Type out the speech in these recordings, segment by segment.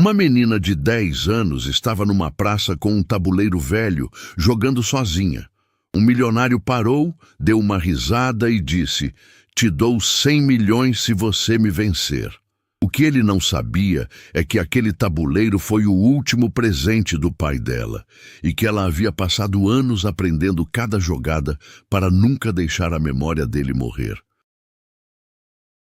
Uma menina de 10 anos estava numa praça com um tabuleiro velho, jogando sozinha. Um milionário parou, deu uma risada e disse: "Te dou 100 milhões se você me vencer." O que ele não sabia é que aquele tabuleiro foi o último presente do pai dela e que ela havia passado anos aprendendo cada jogada para nunca deixar a memória dele morrer.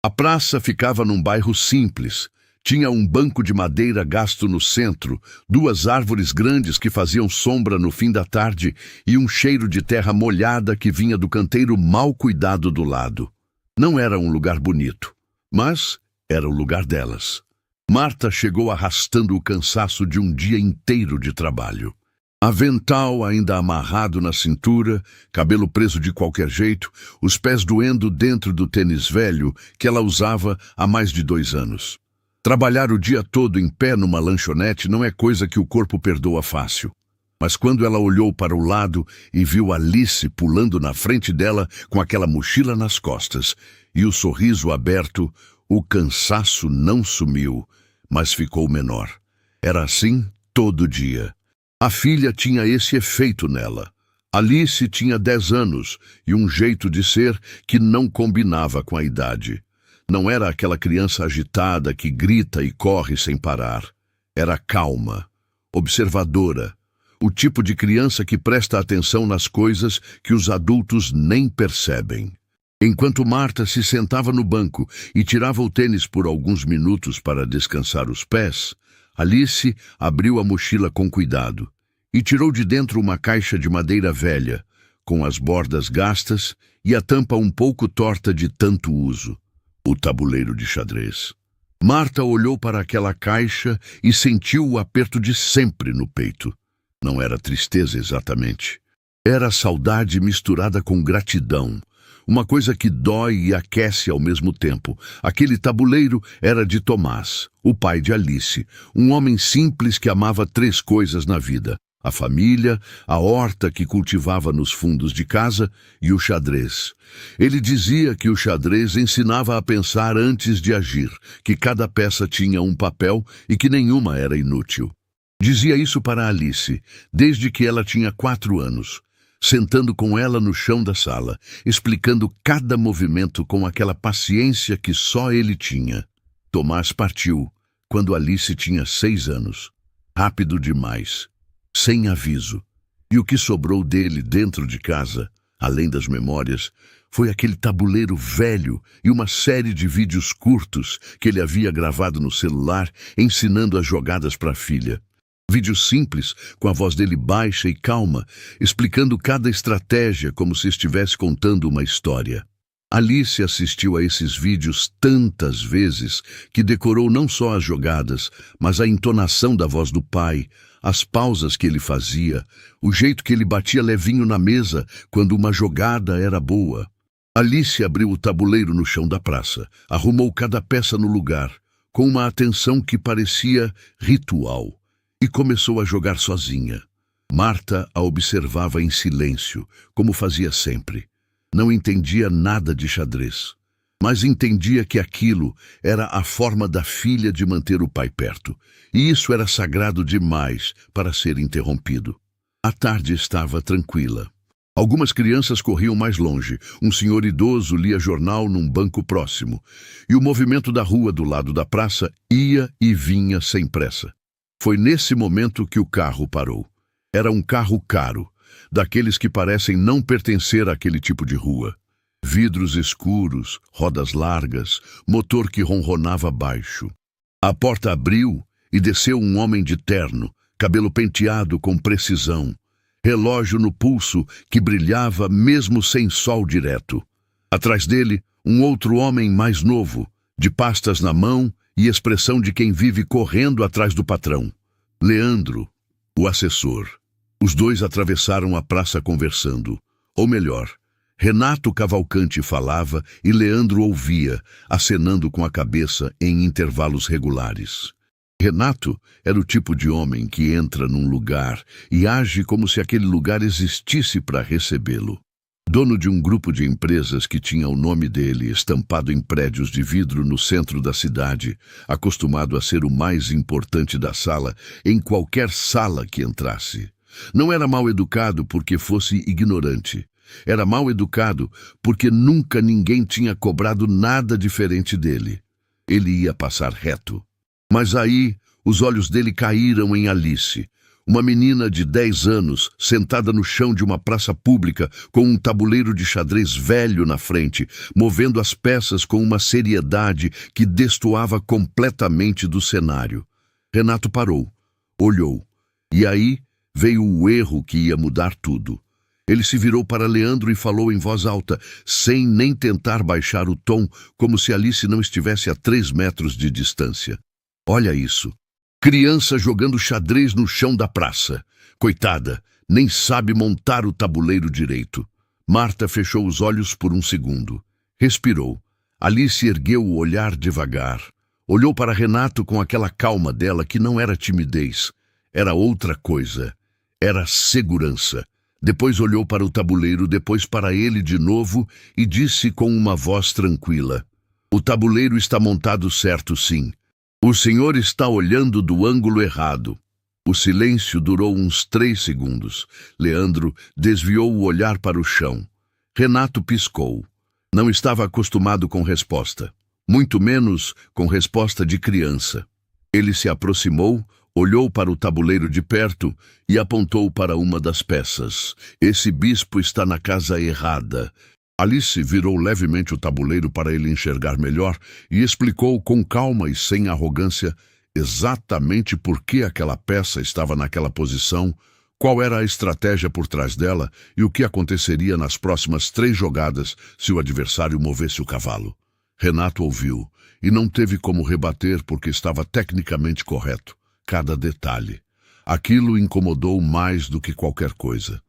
A praça ficava num bairro simples. Tinha um banco de madeira gasto no centro, 2 árvores grandes que faziam sombra no fim da tarde e um cheiro de terra molhada que vinha do canteiro mal cuidado do lado. Não era um lugar bonito, mas era o lugar delas. Marta chegou arrastando o cansaço de um dia inteiro de trabalho. Avental ainda amarrado na cintura, cabelo preso de qualquer jeito, os pés doendo dentro do tênis velho que ela usava há mais de 2 anos. Trabalhar o dia todo em pé numa lanchonete não é coisa que o corpo perdoa fácil. Mas quando ela olhou para o lado e viu Alice pulando na frente dela com aquela mochila nas costas e o sorriso aberto, o cansaço não sumiu, mas ficou menor. Era assim todo dia. A filha tinha esse efeito nela. Alice tinha 10 anos e um jeito de ser que não combinava com a idade. Não era aquela criança agitada que grita e corre sem parar. Era calma, observadora, o tipo de criança que presta atenção nas coisas que os adultos nem percebem. Enquanto Marta se sentava no banco e tirava o tênis por alguns minutos para descansar os pés, Alice abriu a mochila com cuidado e tirou de dentro uma caixa de madeira velha, com as bordas gastas e a tampa um pouco torta de tanto uso. O tabuleiro de xadrez. Marta olhou para aquela caixa e sentiu o aperto de sempre no peito. Não era tristeza exatamente. Era saudade misturada com gratidão. Uma coisa que dói e aquece ao mesmo tempo. Aquele tabuleiro era de Tomás, o pai de Alice, um homem simples que amava 3 coisas na vida: a família, a horta que cultivava nos fundos de casa e o xadrez. Ele dizia que o xadrez ensinava a pensar antes de agir, que cada peça tinha um papel e que nenhuma era inútil. Dizia isso para Alice, desde que ela tinha 4 anos, sentando com ela no chão da sala, explicando cada movimento com aquela paciência que só ele tinha. Tomás partiu quando Alice tinha 6 anos. Rápido demais. Sem aviso. E o que sobrou dele dentro de casa, além das memórias, foi aquele tabuleiro velho e uma série de vídeos curtos que ele havia gravado no celular, ensinando as jogadas para a filha. Vídeos simples, com a voz dele baixa e calma, explicando cada estratégia como se estivesse contando uma história. Alice assistiu a esses vídeos tantas vezes que decorou não só as jogadas, mas a entonação da voz do pai, as pausas que ele fazia, o jeito que ele batia levinho na mesa quando uma jogada era boa. Alice abriu o tabuleiro no chão da praça, arrumou cada peça no lugar, com uma atenção que parecia ritual, e começou a jogar sozinha. Marta a observava em silêncio, como fazia sempre. Não entendia nada de xadrez, mas entendia que aquilo era a forma da filha de manter o pai perto, e isso era sagrado demais para ser interrompido. A tarde estava tranquila. Algumas crianças corriam mais longe, um senhor idoso lia jornal num banco próximo, e o movimento da rua do lado da praça ia e vinha sem pressa. Foi nesse momento que o carro parou. Era um carro caro, daqueles que parecem não pertencer àquele tipo de rua. Vidros escuros, rodas largas, motor que ronronava baixo. A porta abriu e desceu um homem de terno, cabelo penteado com precisão, relógio no pulso que brilhava mesmo sem sol direto. Atrás dele, um outro homem mais novo, de pastas na mão e expressão de quem vive correndo atrás do patrão. Leandro, o assessor. Os dois atravessaram a praça conversando. Ou melhor, Renato Cavalcante falava e Leandro ouvia, acenando com a cabeça em intervalos regulares. Renato era o tipo de homem que entra num lugar e age como se aquele lugar existisse para recebê-lo. dono de um grupo de empresas que tinha o nome dele estampado em prédios de vidro no centro da cidade, acostumado a ser o mais importante da sala em qualquer sala que entrasse. Não era mal educado porque fosse ignorante. Era mal educado porque nunca ninguém tinha cobrado nada diferente dele. Ele ia passar reto. Mas aí, os olhos dele caíram em Alice, uma menina de 10 anos, sentada no chão de uma praça pública com um tabuleiro de xadrez velho na frente, movendo as peças com uma seriedade que destoava completamente do cenário. Renato parou, olhou, e aí veio o erro que ia mudar tudo. Ele se virou para Leandro e falou em voz alta, sem nem tentar baixar o tom, como se Alice não estivesse a 3 metros de distância. Olha isso. Criança jogando xadrez no chão da praça. Coitada, nem sabe montar o tabuleiro direito. Marta fechou os olhos por um segundo. Respirou. Alice ergueu o olhar devagar. Olhou para Renato com aquela calma dela que não era timidez. Era outra coisa. Era segurança. Depois olhou para o tabuleiro, depois para ele de novo e disse com uma voz tranquila: "O tabuleiro está montado certo, sim. O senhor está olhando do ângulo errado." O silêncio durou uns 3 segundos. Leandro desviou o olhar para o chão. Renato piscou. Não estava acostumado com resposta. Muito menos com resposta de criança. Ele se aproximou, olhou para o tabuleiro de perto e apontou para uma das peças. "Esse bispo está na casa errada." Alice virou levemente o tabuleiro para ele enxergar melhor e explicou com calma e sem arrogância exatamente por que aquela peça estava naquela posição, qual era a estratégia por trás dela e o que aconteceria nas próximas 3 jogadas se o adversário movesse o cavalo. Renato ouviu e não teve como rebater porque estava tecnicamente correto. Cada detalhe. Aquilo incomodou mais do que qualquer coisa.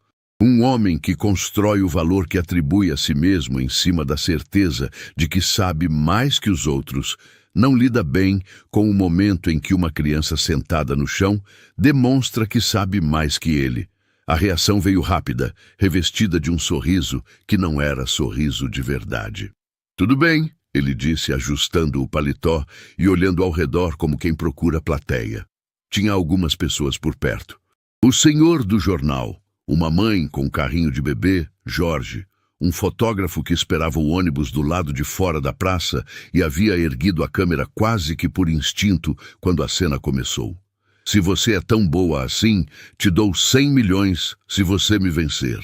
Um homem que constrói o valor que atribui a si mesmo em cima da certeza de que sabe mais que os outros, não lida bem com o momento em que uma criança sentada no chão demonstra que sabe mais que ele. A reação veio rápida, revestida de um sorriso que não era sorriso de verdade. "Tudo bem", ele disse, ajustando o paletó e olhando ao redor como quem procura plateia. Tinha algumas pessoas por perto. O senhor do jornal, uma mãe com um carrinho de bebê, Jorge, um fotógrafo que esperava o ônibus do lado de fora da praça e havia erguido a câmera quase que por instinto quando a cena começou. "Se você é tão boa assim, te dou 100 milhões se você me vencer."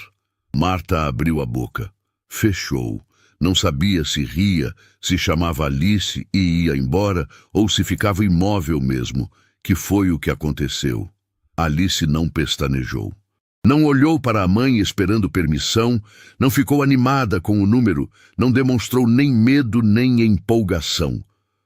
Marta abriu a boca. Fechou. Não sabia se ria, se chamava Alice e ia embora ou se ficava imóvel mesmo, que foi o que aconteceu. Alice não pestanejou. Não olhou para a mãe esperando permissão, não ficou animada com o número, não demonstrou nem medo nem empolgação.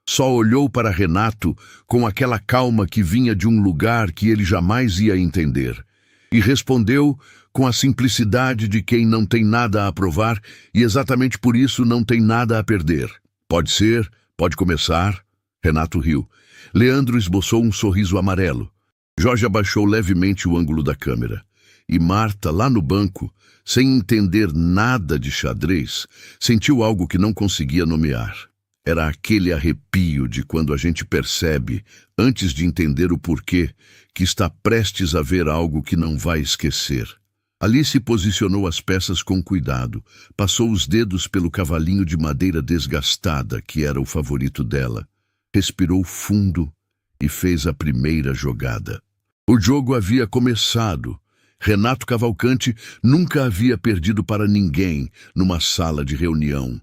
Só olhou para Renato com aquela calma que vinha de um lugar que ele jamais ia entender. E respondeu com a simplicidade de quem não tem nada a provar e exatamente por isso não tem nada a perder. "Pode ser, pode começar." Renato riu. Leandro esboçou um sorriso amarelo. Jorge abaixou levemente o ângulo da câmera. E Marta, lá no banco, sem entender nada de xadrez, sentiu algo que não conseguia nomear. Era aquele arrepio de quando a gente percebe, antes de entender o porquê, que está prestes a ver algo que não vai esquecer. Alice posicionou as peças com cuidado, passou os dedos pelo cavalinho de madeira desgastada, que era o favorito dela. Respirou fundo e fez a primeira jogada. O jogo havia começado. Renato Cavalcante nunca havia perdido para ninguém numa sala de reunião.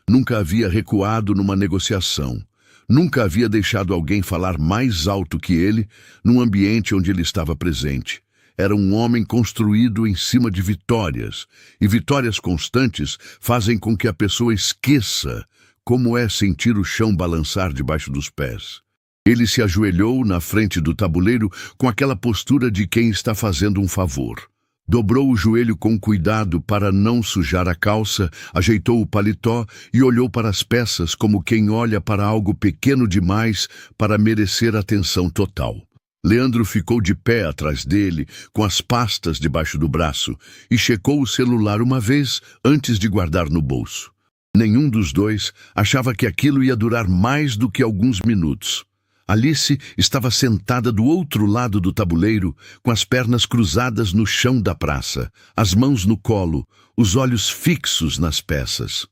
Nunca havia recuado numa negociação. Nunca havia deixado alguém falar mais alto que ele num ambiente onde ele estava presente. Era um homem construído em cima de vitórias, e vitórias constantes fazem com que a pessoa esqueça como é sentir o chão balançar debaixo dos pés. Ele se ajoelhou na frente do tabuleiro com aquela postura de quem está fazendo um favor. Dobrou o joelho com cuidado para não sujar a calça, ajeitou o paletó e olhou para as peças como quem olha para algo pequeno demais para merecer atenção total. Leandro ficou de pé atrás dele, com as pastas debaixo do braço, e checou o celular uma vez antes de guardar no bolso. Nenhum dos dois achava que aquilo ia durar mais do que alguns minutos. Alice estava sentada do outro lado do tabuleiro, com as pernas cruzadas no chão da praça, as mãos no colo, os olhos fixos nas peças.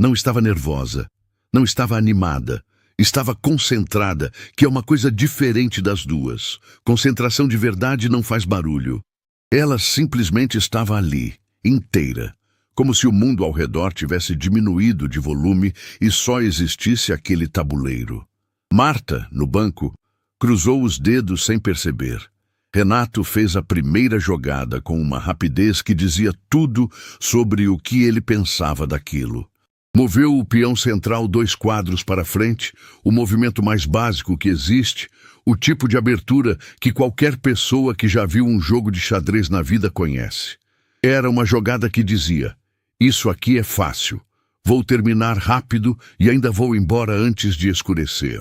Não estava nervosa, não estava animada. Estava concentrada, que é uma coisa diferente das duas. Concentração de verdade não faz barulho. Ela simplesmente estava ali, inteira, como se o mundo ao redor tivesse diminuído de volume e só existisse aquele tabuleiro. Marta, no banco, cruzou os dedos sem perceber. Renato fez a primeira jogada com uma rapidez que dizia tudo sobre o que ele pensava daquilo. Moveu o peão central 2 quadros para frente, o movimento mais básico que existe, o tipo de abertura que qualquer pessoa que já viu um jogo de xadrez na vida conhece. Era uma jogada que dizia: isso aqui é fácil, vou terminar rápido e ainda vou embora antes de escurecer.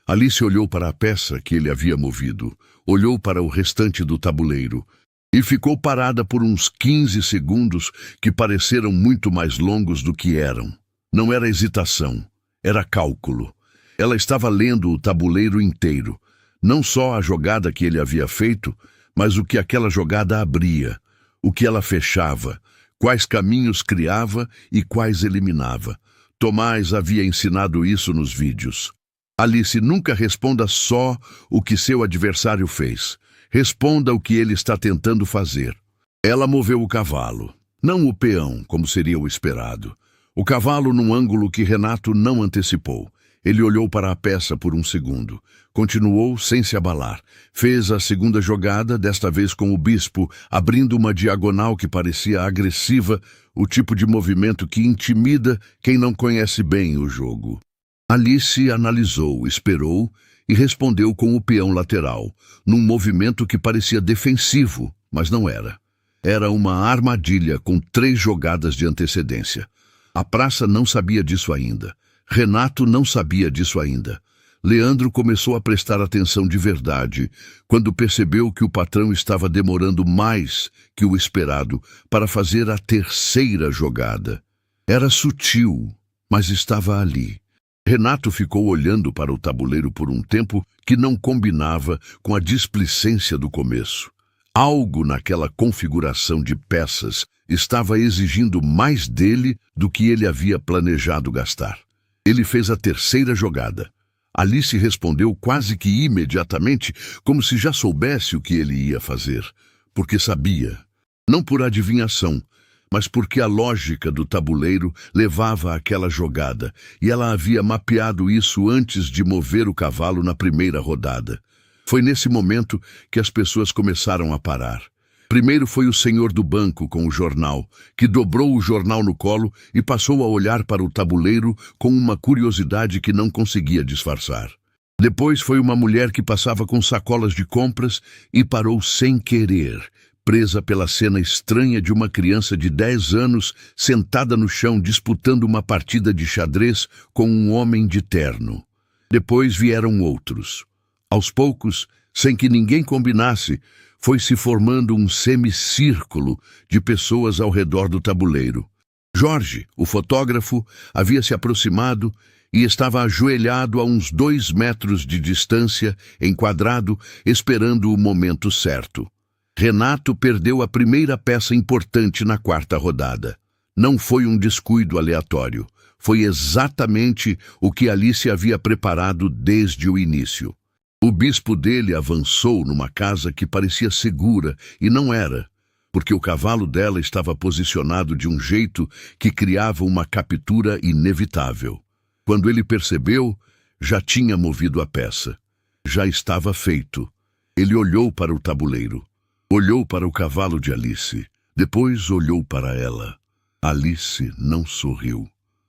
Alice olhou para a peça que ele havia movido, olhou para o restante do tabuleiro e ficou parada por uns 15 segundos que pareceram muito mais longos do que eram. Não era hesitação, era cálculo. Ela estava lendo o tabuleiro inteiro, não só a jogada que ele havia feito, mas o que aquela jogada abria, o que ela fechava, quais caminhos criava e quais eliminava. Tomás havia ensinado isso nos vídeos. Alice, nunca responda só o que seu adversário fez. Responda o que ele está tentando fazer. Ela moveu o cavalo, não o peão, como seria o esperado. O cavalo num ângulo que Renato não antecipou. Ele olhou para a peça por um segundo. Continuou sem se abalar. Fez a segunda jogada, desta vez com o bispo, abrindo uma diagonal que parecia agressiva, o tipo de movimento que intimida quem não conhece bem o jogo. Alice analisou, esperou e respondeu com o peão lateral, num movimento que parecia defensivo, mas não era. Era uma armadilha com 3 jogadas de antecedência. A praça não sabia disso ainda. Renato não sabia disso ainda. Leandro começou a prestar atenção de verdade quando percebeu que o patrão estava demorando mais que o esperado para fazer a terceira jogada. Era sutil, mas estava ali. Renato ficou olhando para o tabuleiro por um tempo que não combinava com a displicência do começo. Algo naquela configuração de peças estava exigindo mais dele do que ele havia planejado gastar. Ele fez a terceira jogada. Alice respondeu quase que imediatamente, como se já soubesse o que ele ia fazer, porque sabia. Não por adivinhação, mas porque a lógica do tabuleiro levava àquela jogada, e ela havia mapeado isso antes de mover o cavalo na primeira rodada. Foi nesse momento que as pessoas começaram a parar. Primeiro foi o senhor do banco com o jornal, que dobrou o jornal no colo e passou a olhar para o tabuleiro com uma curiosidade que não conseguia disfarçar. Depois foi uma mulher que passava com sacolas de compras e parou sem querer, presa pela cena estranha de uma criança de 10 anos sentada no chão disputando uma partida de xadrez com um homem de terno. Depois vieram outros. Aos poucos, sem que ninguém combinasse, foi se formando um semicírculo de pessoas ao redor do tabuleiro. Jorge, o fotógrafo, havia se aproximado e estava ajoelhado a uns 2 metros de distância, enquadrado, esperando o momento certo. Renato perdeu a primeira peça importante na 4ª rodada. Não foi um descuido aleatório. Foi exatamente o que Alice havia preparado desde o início. O bispo dele avançou numa casa que parecia segura e não era, porque o cavalo dela estava posicionado de um jeito que criava uma captura inevitável. Quando ele percebeu, já tinha movido a peça. Já estava feito. Ele olhou para o tabuleiro. Olhou para o cavalo de Alice. Depois olhou para ela. Alice não sorriu.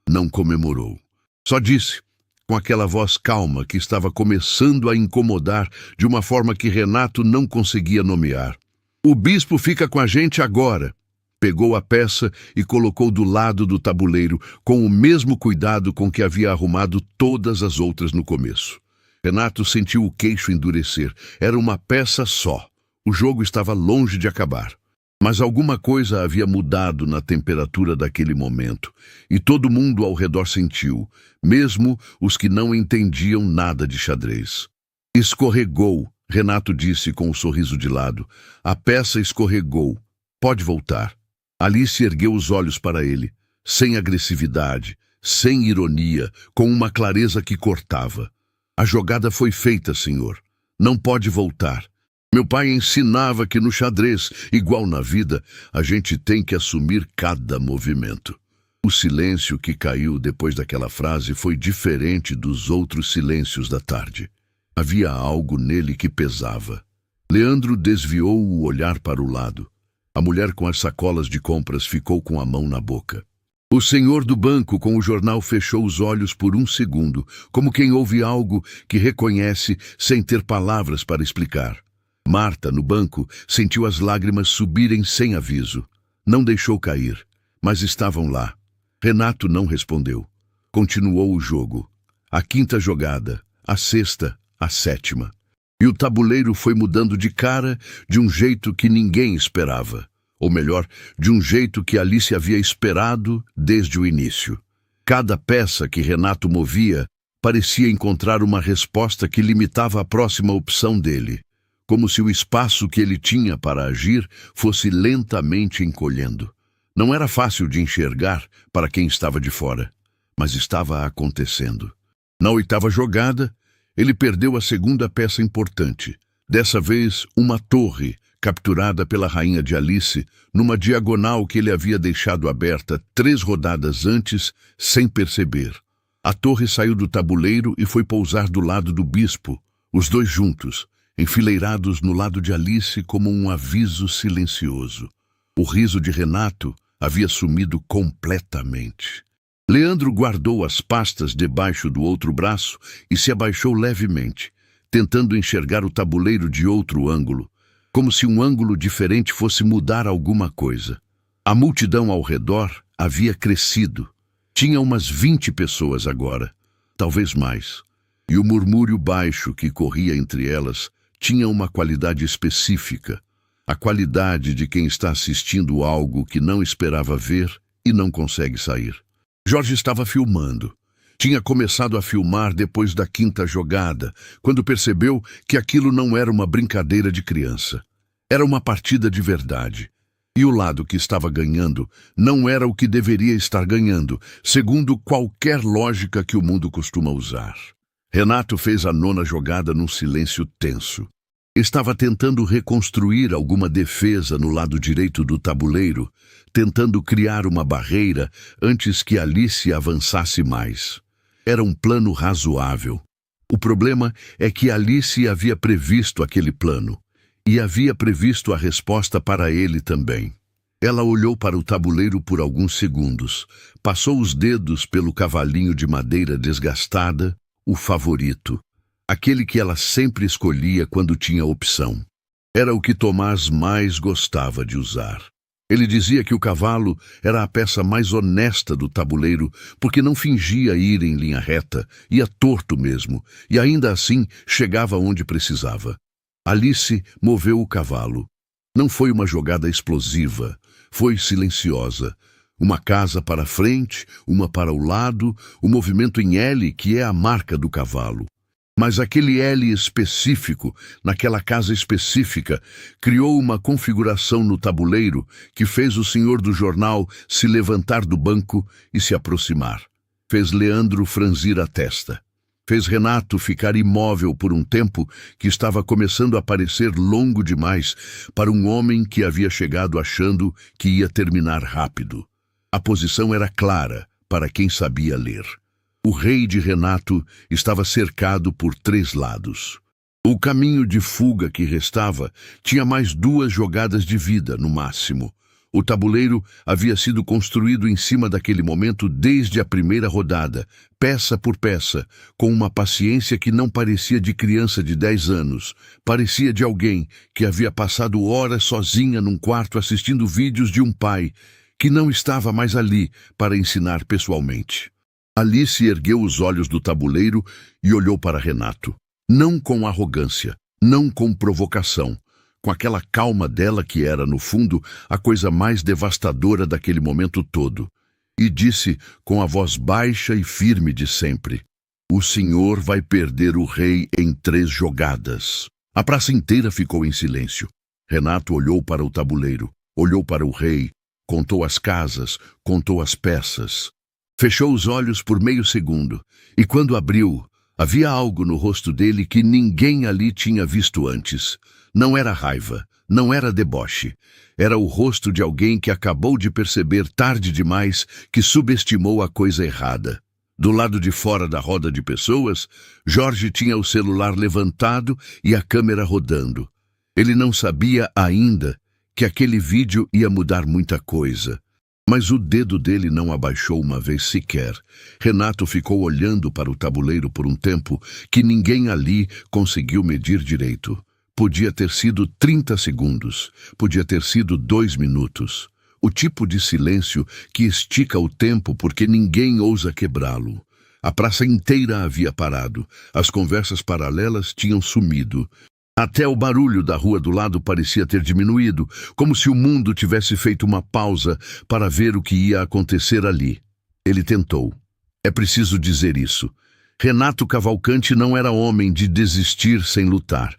Não comemorou. Só disse, com aquela voz calma que estava começando a incomodar de uma forma que Renato não conseguia nomear: "O bispo fica com a gente agora." Pegou a peça e colocou do lado do tabuleiro, com o mesmo cuidado com que havia arrumado todas as outras no começo. Renato sentiu o queixo endurecer. Era uma peça só. O jogo estava longe de acabar. Mas alguma coisa havia mudado na temperatura daquele momento, e todo mundo ao redor sentiu, mesmo os que não entendiam nada de xadrez. Escorregou, Renato disse com o sorriso de lado. A peça escorregou. Pode voltar. Alice ergueu os olhos para ele, sem agressividade, sem ironia, com uma clareza que cortava. A jogada foi feita, senhor. Não pode voltar. Meu pai ensinava que no xadrez, igual na vida, a gente tem que assumir cada movimento. O silêncio que caiu depois daquela frase foi diferente dos outros silêncios da tarde. Havia algo nele que pesava. Leandro desviou o olhar para o lado. A mulher com as sacolas de compras ficou com a mão na boca. O senhor do banco com o jornal fechou os olhos por um segundo, como quem ouve algo que reconhece sem ter palavras para explicar. Marta, no banco, sentiu as lágrimas subirem sem aviso. Não deixou cair, mas estavam lá. Renato não respondeu. Continuou o jogo. A quinta jogada, a sexta, a sétima. E o tabuleiro foi mudando de cara de um jeito que ninguém esperava. Ou melhor, de um jeito que Alice havia esperado desde o início. Cada peça que Renato movia parecia encontrar uma resposta que limitava a próxima opção dele, como se o espaço que ele tinha para agir fosse lentamente encolhendo. Não era fácil de enxergar para quem estava de fora, mas estava acontecendo. Na oitava jogada, ele perdeu a segunda peça importante, dessa vez uma torre, capturada pela rainha de Alice, numa diagonal que ele havia deixado aberta 3 rodadas antes, sem perceber. A torre saiu do tabuleiro e foi pousar do lado do bispo, os dois juntos, enfileirados no lado de Alice como um aviso silencioso. O riso de Renato havia sumido completamente. Leandro guardou as pastas debaixo do outro braço e se abaixou levemente, tentando enxergar o tabuleiro de outro ângulo, como se um ângulo diferente fosse mudar alguma coisa. A multidão ao redor havia crescido. Tinha umas 20 pessoas agora, talvez mais. E o murmúrio baixo que corria entre elas tinha uma qualidade específica, a qualidade de quem está assistindo algo que não esperava ver e não consegue sair. Jorge estava filmando. Tinha começado a filmar depois da quinta jogada, quando percebeu que aquilo não era uma brincadeira de criança. Era uma partida de verdade. E o lado que estava ganhando não era o que deveria estar ganhando, segundo qualquer lógica que o mundo costuma usar. Renato fez a 9ª jogada num silêncio tenso. Estava tentando reconstruir alguma defesa no lado direito do tabuleiro, tentando criar uma barreira antes que Alice avançasse mais. Era um plano razoável. O problema é que Alice havia previsto aquele plano, e havia previsto a resposta para ele também. Ela olhou para o tabuleiro por alguns segundos, passou os dedos pelo cavalinho de madeira desgastada, o favorito, aquele que ela sempre escolhia quando tinha opção. Era o que Tomás mais gostava de usar. Ele dizia que o cavalo era a peça mais honesta do tabuleiro, porque não fingia ir em linha reta, ia torto mesmo, e ainda assim chegava onde precisava. Alice moveu o cavalo. Não foi uma jogada explosiva, foi silenciosa. Uma casa para frente, uma para o lado, o movimento em L, que é a marca do cavalo. Mas aquele L específico, naquela casa específica, criou uma configuração no tabuleiro que fez o senhor do jornal se levantar do banco e se aproximar. Fez Leandro franzir a testa. Fez Renato ficar imóvel por um tempo que estava começando a parecer longo demais para um homem que havia chegado achando que ia terminar rápido. A posição era clara para quem sabia ler. O rei de Renato estava cercado por 3 lados. O caminho de fuga que restava tinha mais 2 jogadas de vida, no máximo. O tabuleiro havia sido construído em cima daquele momento desde a primeira rodada, peça por peça, com uma paciência que não parecia de criança de 10 anos. Parecia de alguém que havia passado horas sozinha num quarto assistindo vídeos de um pai que não estava mais ali para ensinar pessoalmente. Alice ergueu os olhos do tabuleiro e olhou para Renato. Não com arrogância, não com provocação, com aquela calma dela que era, no fundo, a coisa mais devastadora daquele momento todo. E disse com a voz baixa e firme de sempre: "O senhor vai perder o rei em 3 jogadas." A praça inteira ficou em silêncio. Renato olhou para o tabuleiro, olhou para o rei, contou as casas, contou as peças. Fechou os olhos por meio segundo, e quando abriu, havia algo no rosto dele que ninguém ali tinha visto antes. Não era raiva, não era deboche. Era o rosto de alguém que acabou de perceber tarde demais que subestimou a coisa errada. Do lado de fora da roda de pessoas, Jorge tinha o celular levantado e a câmera rodando. Ele não sabia ainda que aquele vídeo ia mudar muita coisa. Mas o dedo dele não abaixou uma vez sequer. Renato ficou olhando para o tabuleiro por um tempo que ninguém ali conseguiu medir direito. Podia ter sido 30 segundos, podia ter sido 2 minutos. O tipo de silêncio que estica o tempo porque ninguém ousa quebrá-lo. A praça inteira havia parado, as conversas paralelas tinham sumido. Até o barulho da rua do lado parecia ter diminuído, como se o mundo tivesse feito uma pausa para ver o que ia acontecer ali. Ele tentou. É preciso dizer isso. Renato Cavalcanti não era homem de desistir sem lutar.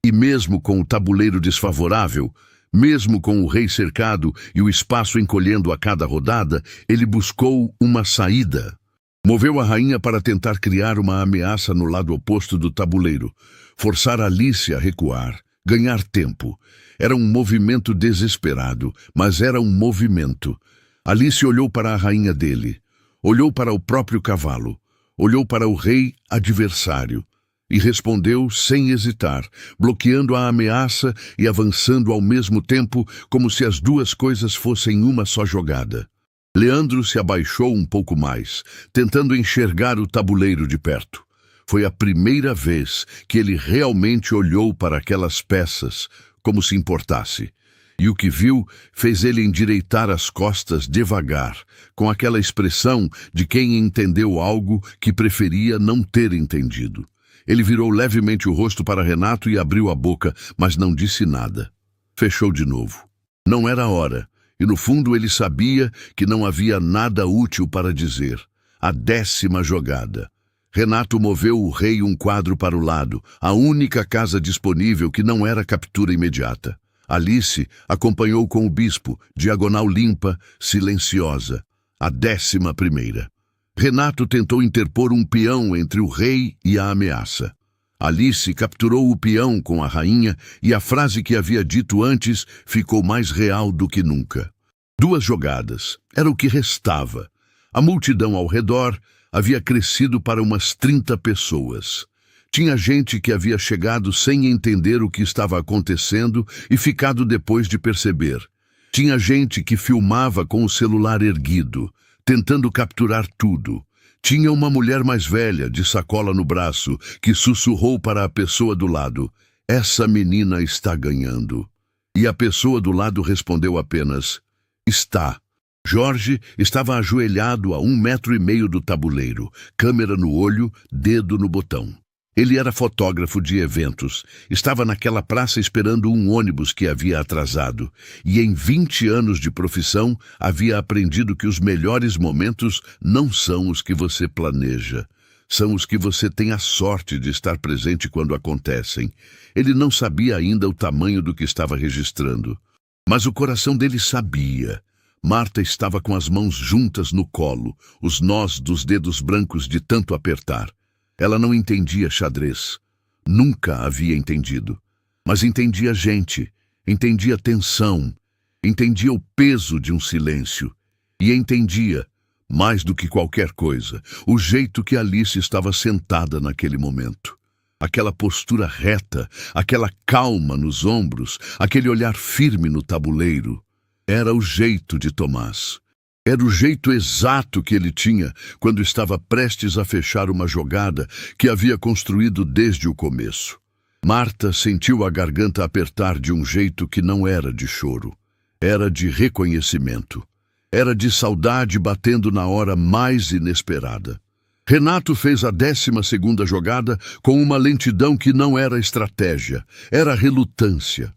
E mesmo com o tabuleiro desfavorável, mesmo com o rei cercado e o espaço encolhendo a cada rodada, ele buscou uma saída. Moveu a rainha para tentar criar uma ameaça no lado oposto do tabuleiro, forçar Alice a recuar, ganhar tempo. Era um movimento desesperado, mas era um movimento. Alice olhou para a rainha dele, olhou para o próprio cavalo, olhou para o rei adversário e respondeu sem hesitar, bloqueando a ameaça e avançando ao mesmo tempo, como se as duas coisas fossem uma só jogada. Leandro se abaixou um pouco mais, tentando enxergar o tabuleiro de perto. Foi a primeira vez que ele realmente olhou para aquelas peças, como se importasse. E o que viu fez ele endireitar as costas devagar, com aquela expressão de quem entendeu algo que preferia não ter entendido. Ele virou levemente o rosto para Renato e abriu a boca, mas não disse nada. Fechou de novo. Não era hora, e no fundo ele sabia que não havia nada útil para dizer. A 10ª jogada. Renato moveu o rei um quadro para o lado, a única casa disponível que não era captura imediata. Alice acompanhou com o bispo, diagonal limpa, silenciosa. A 11ª. Renato tentou interpor um peão entre o rei e a ameaça. Alice capturou o peão com a rainha e a frase que havia dito antes ficou mais real do que nunca. 2 jogadas. Era o que restava. A multidão ao redor havia crescido para umas 30 pessoas. Tinha gente que havia chegado sem entender o que estava acontecendo e ficado depois de perceber. Tinha gente que filmava com o celular erguido, tentando capturar tudo. Tinha uma mulher mais velha, de sacola no braço, que sussurrou para a pessoa do lado: "Essa menina está ganhando." E a pessoa do lado respondeu apenas: "Está." Jorge estava ajoelhado a 1,5 metros do tabuleiro, câmera no olho, dedo no botão. Ele era fotógrafo de eventos. Estava naquela praça esperando um ônibus que havia atrasado. E em 20 anos de profissão, havia aprendido que os melhores momentos não são os que você planeja. São os que você tem a sorte de estar presente quando acontecem. Ele não sabia ainda o tamanho do que estava registrando. Mas o coração dele sabia. Marta estava com as mãos juntas no colo, os nós dos dedos brancos de tanto apertar. Ela não entendia xadrez. Nunca havia entendido. Mas entendia gente, entendia tensão, entendia o peso de um silêncio. E entendia, mais do que qualquer coisa, o jeito que Alice estava sentada naquele momento. Aquela postura reta, aquela calma nos ombros, aquele olhar firme no tabuleiro. Era o jeito de Tomás. Era o jeito exato que ele tinha quando estava prestes a fechar uma jogada que havia construído desde o começo. Marta sentiu a garganta apertar de um jeito que não era de choro. Era de reconhecimento. Era de saudade batendo na hora mais inesperada. Renato fez a 12ª jogada com uma lentidão que não era estratégia, era relutância.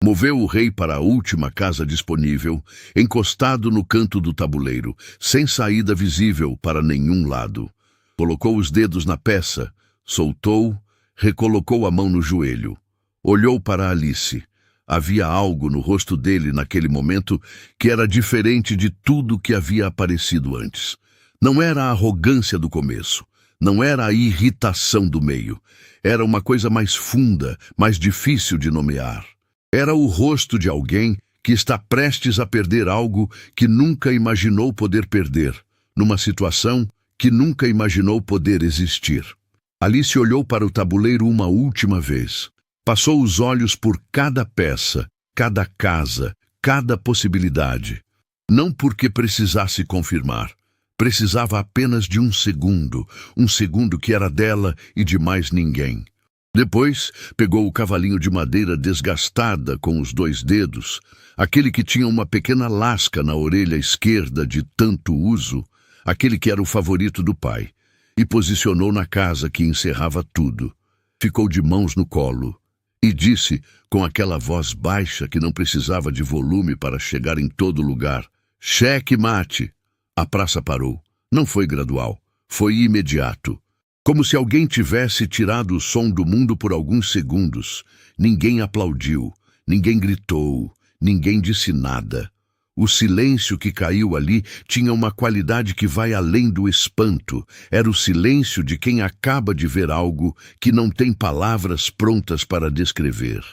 Moveu o rei para a última casa disponível, encostado no canto do tabuleiro, sem saída visível para nenhum lado. Colocou os dedos na peça, soltou, recolocou a mão no joelho. Olhou para Alice. Havia algo no rosto dele naquele momento que era diferente de tudo que havia aparecido antes. Não era a arrogância do começo, não era a irritação do meio. Era uma coisa mais funda, mais difícil de nomear. Era o rosto de alguém que está prestes a perder algo que nunca imaginou poder perder, numa situação que nunca imaginou poder existir. Alice olhou para o tabuleiro uma última vez. Passou os olhos por cada peça, cada casa, cada possibilidade. Não porque precisasse confirmar. Precisava apenas de um segundo que era dela e de mais ninguém. Depois, pegou o cavalinho de madeira desgastada com os 2 dedos, aquele que tinha uma pequena lasca na orelha esquerda de tanto uso, aquele que era o favorito do pai, e posicionou na casa que encerrava tudo. Ficou de mãos no colo e disse, com aquela voz baixa que não precisava de volume para chegar em todo lugar: "Cheque mate." A praça parou. Não foi gradual, foi imediato. Como se alguém tivesse tirado o som do mundo por alguns segundos. Ninguém aplaudiu, ninguém gritou, ninguém disse nada. O silêncio que caiu ali tinha uma qualidade que vai além do espanto. Era o silêncio de quem acaba de ver algo que não tem palavras prontas para descrever.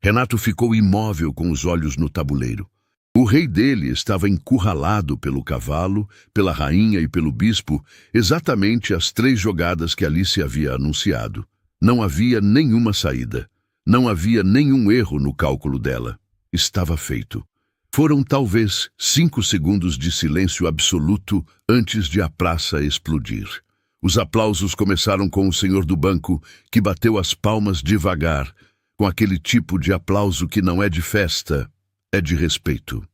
Renato ficou imóvel com os olhos no tabuleiro. O rei dele estava encurralado pelo cavalo, pela rainha e pelo bispo, exatamente as 3 jogadas que Alice havia anunciado. Não havia nenhuma saída. Não havia nenhum erro no cálculo dela. Estava feito. Foram talvez 5 segundos de silêncio absoluto antes de a praça explodir. Os aplausos começaram com o senhor do banco, que bateu as palmas devagar, com aquele tipo de aplauso que não é de festa, é de respeito.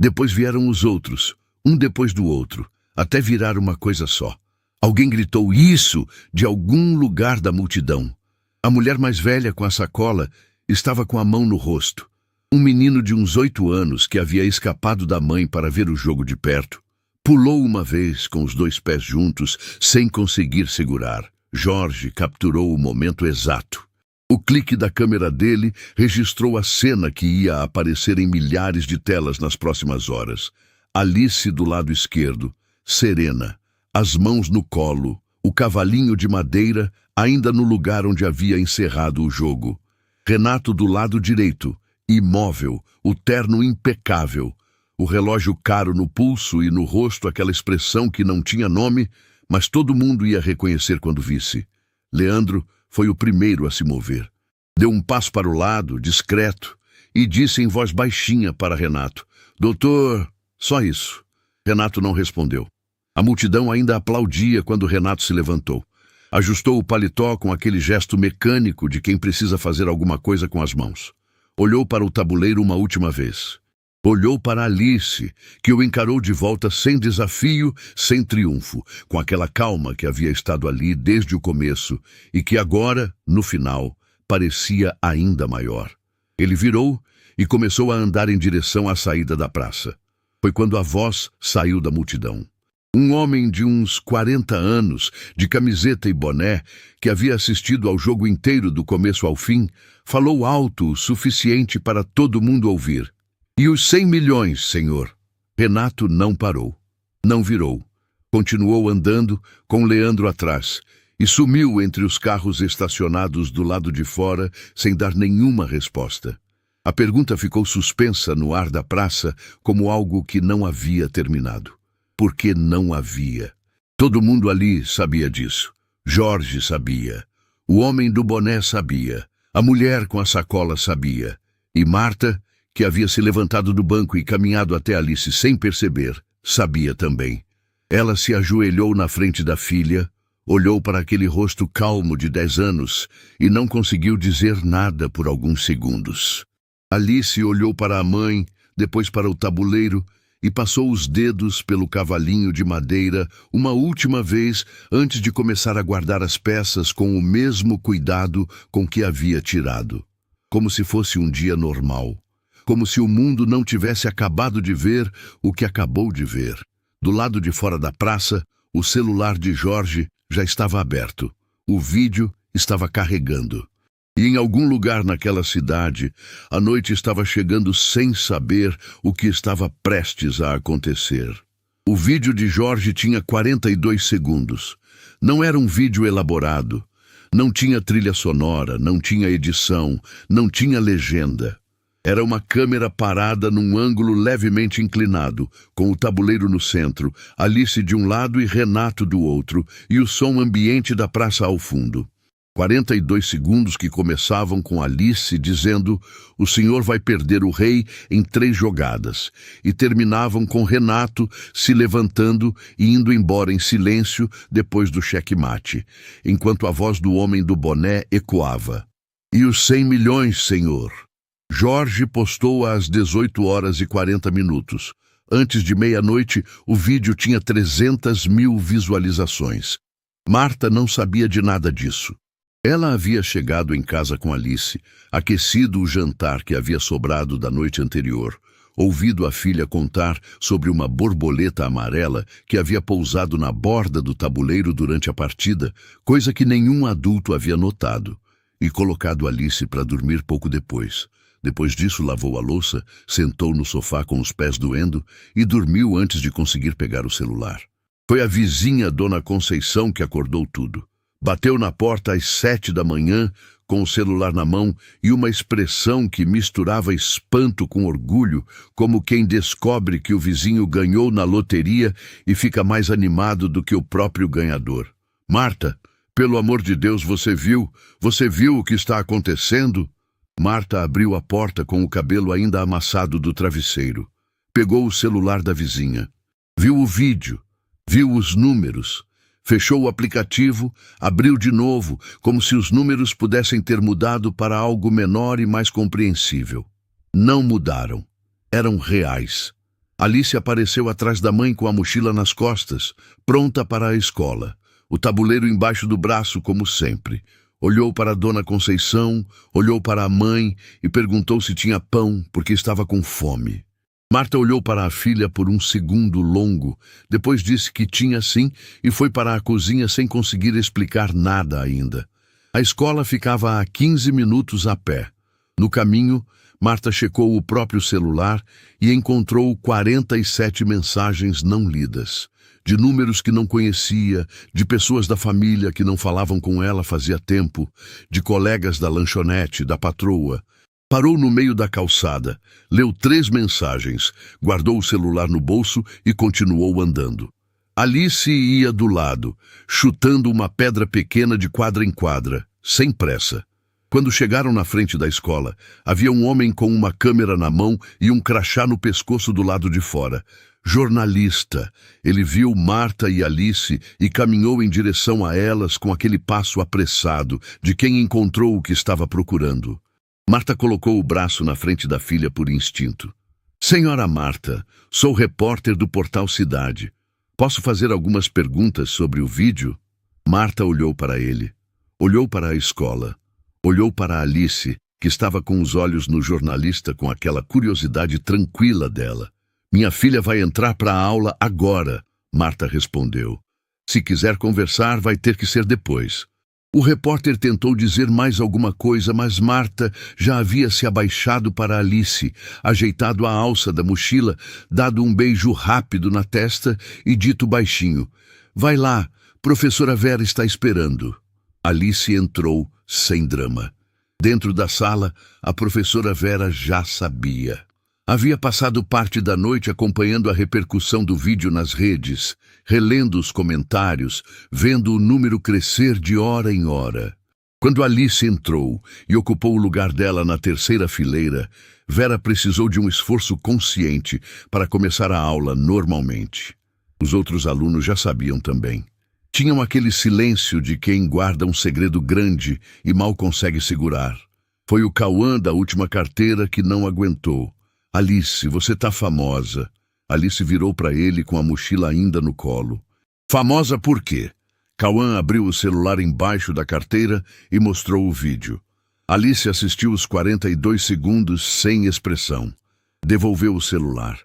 Depois vieram os outros, um depois do outro, até virar uma coisa só. Alguém gritou "isso" de algum lugar da multidão. A mulher mais velha com a sacola estava com a mão no rosto. Um menino de uns 8 anos que havia escapado da mãe para ver o jogo de perto, pulou uma vez com os 2 pés juntos, sem conseguir segurar. Jorge capturou o momento exato. O clique da câmera dele registrou a cena que ia aparecer em milhares de telas nas próximas horas. Alice do lado esquerdo, serena, as mãos no colo, o cavalinho de madeira ainda no lugar onde havia encerrado o jogo. Renato do lado direito, imóvel, o terno impecável, o relógio caro no pulso e no rosto aquela expressão que não tinha nome, mas todo mundo ia reconhecer quando visse. Leandro foi o primeiro a se mover. Deu um passo para o lado, discreto, e disse em voz baixinha para Renato: "Doutor..." Só isso. Renato não respondeu. A multidão ainda aplaudia quando Renato se levantou. Ajustou o paletó com aquele gesto mecânico de quem precisa fazer alguma coisa com as mãos. Olhou para o tabuleiro uma última vez. Olhou para Alice, que o encarou de volta sem desafio, sem triunfo, com aquela calma que havia estado ali desde o começo e que agora, no final, parecia ainda maior. Ele virou e começou a andar em direção à saída da praça. Foi quando a voz saiu da multidão. Um homem de uns 40 anos, de camiseta e boné, que havia assistido ao jogo inteiro do começo ao fim, falou alto o suficiente para todo mundo ouvir. "E os 100 milhões, senhor?" Renato não parou, não virou. Continuou andando, com Leandro atrás, e sumiu entre os carros estacionados do lado de fora, sem dar nenhuma resposta. A pergunta ficou suspensa no ar da praça como algo que não havia terminado. Porque não havia. Todo mundo ali sabia disso. Jorge sabia. O homem do boné sabia. A mulher com a sacola sabia. E Marta, que havia se levantado do banco e caminhado até Alice sem perceber, sabia também. Ela se ajoelhou na frente da filha, olhou para aquele rosto calmo de 10 anos e não conseguiu dizer nada por alguns segundos. Alice olhou para a mãe, depois para o tabuleiro e passou os dedos pelo cavalinho de madeira uma última vez antes de começar a guardar as peças com o mesmo cuidado com que havia tirado. Como se fosse um dia normal. Como se o mundo não tivesse acabado de ver o que acabou de ver. Do lado de fora da praça, o celular de Jorge já estava aberto. O vídeo estava carregando. E em algum lugar naquela cidade, a noite estava chegando sem saber o que estava prestes a acontecer. O vídeo de Jorge tinha 42 segundos. Não era um vídeo elaborado. Não tinha trilha sonora, não tinha edição, não tinha legenda. Era uma câmera parada num ângulo levemente inclinado, com o tabuleiro no centro, Alice de um lado e Renato do outro, e o som ambiente da praça ao fundo. 42 segundos que começavam com Alice dizendo: "O senhor vai perder o rei em 3 jogadas", e terminavam com Renato se levantando e indo embora em silêncio depois do checkmate, enquanto a voz do homem do boné ecoava: "E os 100 milhões, senhor?" Jorge postou às 18h40. Antes de meia-noite, o vídeo tinha 300 mil visualizações. Marta não sabia de nada disso. Ela havia chegado em casa com Alice, aquecido o jantar que havia sobrado da noite anterior, ouvido a filha contar sobre uma borboleta amarela que havia pousado na borda do tabuleiro durante a partida, coisa que nenhum adulto havia notado, e colocado Alice para dormir pouco depois. Depois disso, lavou a louça, sentou no sofá com os pés doendo e dormiu antes de conseguir pegar o celular. Foi a vizinha Dona Conceição que acordou tudo. Bateu na porta às 7 da manhã, com o celular na mão e uma expressão que misturava espanto com orgulho, como quem descobre que o vizinho ganhou na loteria e fica mais animado do que o próprio ganhador. "Marta, pelo amor de Deus, você viu o que está acontecendo?" Marta abriu a porta com o cabelo ainda amassado do travesseiro. Pegou o celular da vizinha. Viu o vídeo, viu os números. Fechou o aplicativo, abriu de novo, como se os números pudessem ter mudado para algo menor e mais compreensível. Não mudaram. Eram reais. Alice apareceu atrás da mãe com a mochila nas costas, pronta para a escola. O tabuleiro embaixo do braço, como sempre. Olhou para a Dona Conceição, olhou para a mãe e perguntou se tinha pão, porque estava com fome. Marta olhou para a filha por um segundo longo, depois disse que tinha sim e foi para a cozinha sem conseguir explicar nada ainda. A escola ficava a 15 minutos a pé. No caminho, Marta checou o próprio celular e encontrou 47 mensagens não lidas. De números que não conhecia, de pessoas da família que não falavam com ela fazia tempo, de colegas da lanchonete, da patroa. Parou no meio da calçada, leu 3 mensagens, guardou o celular no bolso e continuou andando. Alice ia do lado, chutando uma pedra pequena de quadra em quadra, sem pressa. Quando chegaram na frente da escola, havia um homem com uma câmera na mão e um crachá no pescoço do lado de fora. Jornalista. Ele viu Marta e Alice e caminhou em direção a elas com aquele passo apressado de quem encontrou o que estava procurando. Marta colocou o braço na frente da filha por instinto. "Senhora Marta, sou repórter do Portal Cidade. Posso fazer algumas perguntas sobre o vídeo?" Marta olhou para ele. Olhou para a escola. Olhou para Alice, que estava com os olhos no jornalista com aquela curiosidade tranquila dela. "Minha filha vai entrar para a aula agora", Marta respondeu. "Se quiser conversar, vai ter que ser depois." O repórter tentou dizer mais alguma coisa, mas Marta já havia se abaixado para Alice, ajeitado a alça da mochila, dado um beijo rápido na testa e dito baixinho: "Vai lá, professora Vera está esperando." Alice entrou sem drama. Dentro da sala, a professora Vera já sabia. Havia passado parte da noite acompanhando a repercussão do vídeo nas redes, relendo os comentários, vendo o número crescer de hora em hora. Quando Alice entrou e ocupou o lugar dela na terceira fileira, Vera precisou de um esforço consciente para começar a aula normalmente. Os outros alunos já sabiam também. Tinham aquele silêncio de quem guarda um segredo grande e mal consegue segurar. Foi o Cauã da última carteira que não aguentou. "Alice, você tá famosa." Alice virou para ele com a mochila ainda no colo. Famosa por quê? Cauã abriu o celular embaixo da carteira e mostrou o vídeo. Alice assistiu os 42 segundos sem expressão. Devolveu o celular.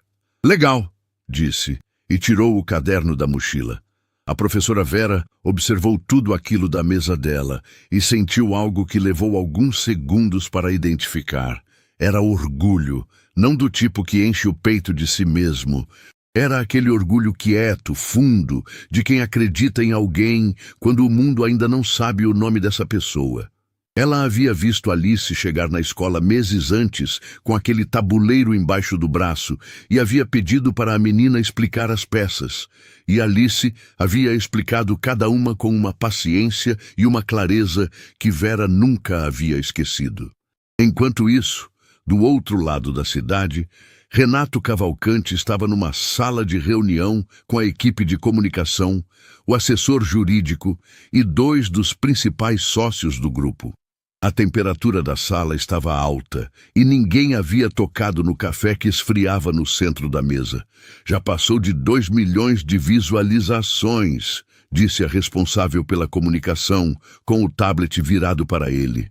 Legal, disse, e tirou o caderno da mochila. A professora Vera observou tudo aquilo da mesa dela e sentiu algo que levou alguns segundos para identificar. Era orgulho, não do tipo que enche o peito de si mesmo. Era aquele orgulho quieto, fundo, de quem acredita em alguém quando o mundo ainda não sabe o nome dessa pessoa. Ela havia visto Alice chegar na escola meses antes, com aquele tabuleiro embaixo do braço, e havia pedido para a menina explicar as peças. E Alice havia explicado cada uma com uma paciência e uma clareza que Vera nunca havia esquecido. Enquanto isso, do outro lado da cidade, Renato Cavalcante estava numa sala de reunião com a equipe de comunicação, o assessor jurídico e 2 dos principais sócios do grupo. A temperatura da sala estava alta e ninguém havia tocado no café que esfriava no centro da mesa. Já passou de 2 milhões de visualizações, disse a responsável pela comunicação, com o tablet virado para ele.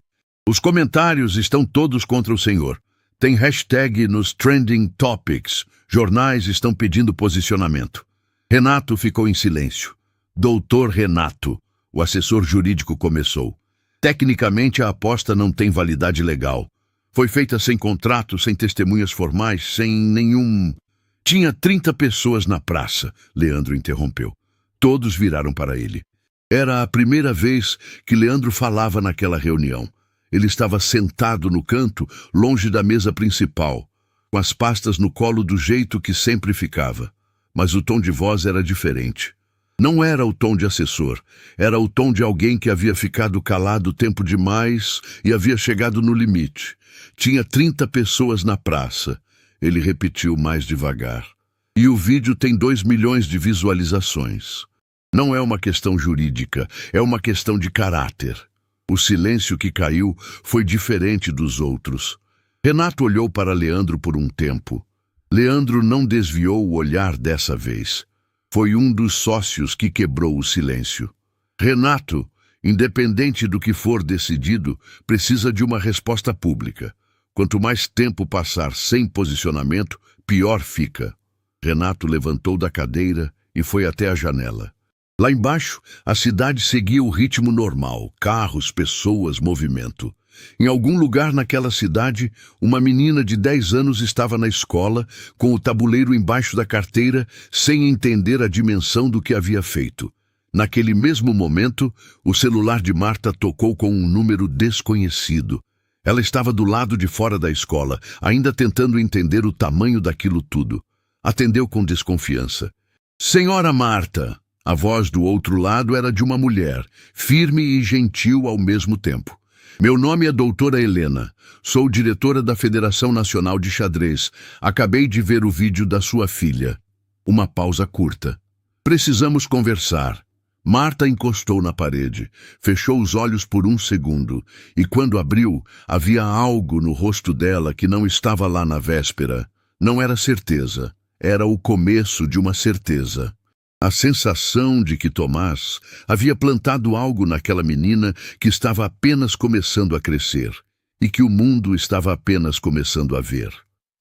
Os comentários estão todos contra o senhor. Tem hashtag nos Trending Topics. Jornais estão pedindo posicionamento. Renato ficou em silêncio. Doutor Renato, o assessor jurídico começou. Tecnicamente, a aposta não tem validade legal. Foi feita sem contrato, sem testemunhas formais, sem nenhum... Tinha 30 pessoas na praça, Leandro interrompeu. Todos viraram para ele. Era a primeira vez que Leandro falava naquela reunião. Ele estava sentado no canto, longe da mesa principal, com as pastas no colo do jeito que sempre ficava. Mas o tom de voz era diferente. Não era o tom de assessor, era o tom de alguém que havia ficado calado tempo demais e havia chegado no limite. Tinha 30 pessoas na praça. Ele repetiu mais devagar. E o vídeo tem 2 milhões de visualizações. Não é uma questão jurídica, é uma questão de caráter. O silêncio que caiu foi diferente dos outros. Renato olhou para Leandro por um tempo. Leandro não desviou o olhar dessa vez. Foi um dos sócios que quebrou o silêncio. Renato, independente do que for decidido, precisa de uma resposta pública. Quanto mais tempo passar sem posicionamento, pior fica. Renato levantou da cadeira e foi até a janela. Lá embaixo, a cidade seguia o ritmo normal, carros, pessoas, movimento. Em algum lugar naquela cidade, uma menina de 10 anos estava na escola, com o tabuleiro embaixo da carteira, sem entender a dimensão do que havia feito. Naquele mesmo momento, o celular de Marta tocou com um número desconhecido. Ela estava do lado de fora da escola, ainda tentando entender o tamanho daquilo tudo. Atendeu com desconfiança. Senhora Marta! A voz do outro lado era de uma mulher, firme e gentil ao mesmo tempo. Meu nome é doutora Helena. Sou diretora da Federação Nacional de Xadrez. Acabei de ver o vídeo da sua filha. Uma pausa curta. Precisamos conversar. Marta encostou na parede, fechou os olhos por um segundo, e quando abriu, havia algo no rosto dela que não estava lá na véspera. Não era certeza, era o começo de uma certeza. A sensação de que Tomás havia plantado algo naquela menina que estava apenas começando a crescer e que o mundo estava apenas começando a ver.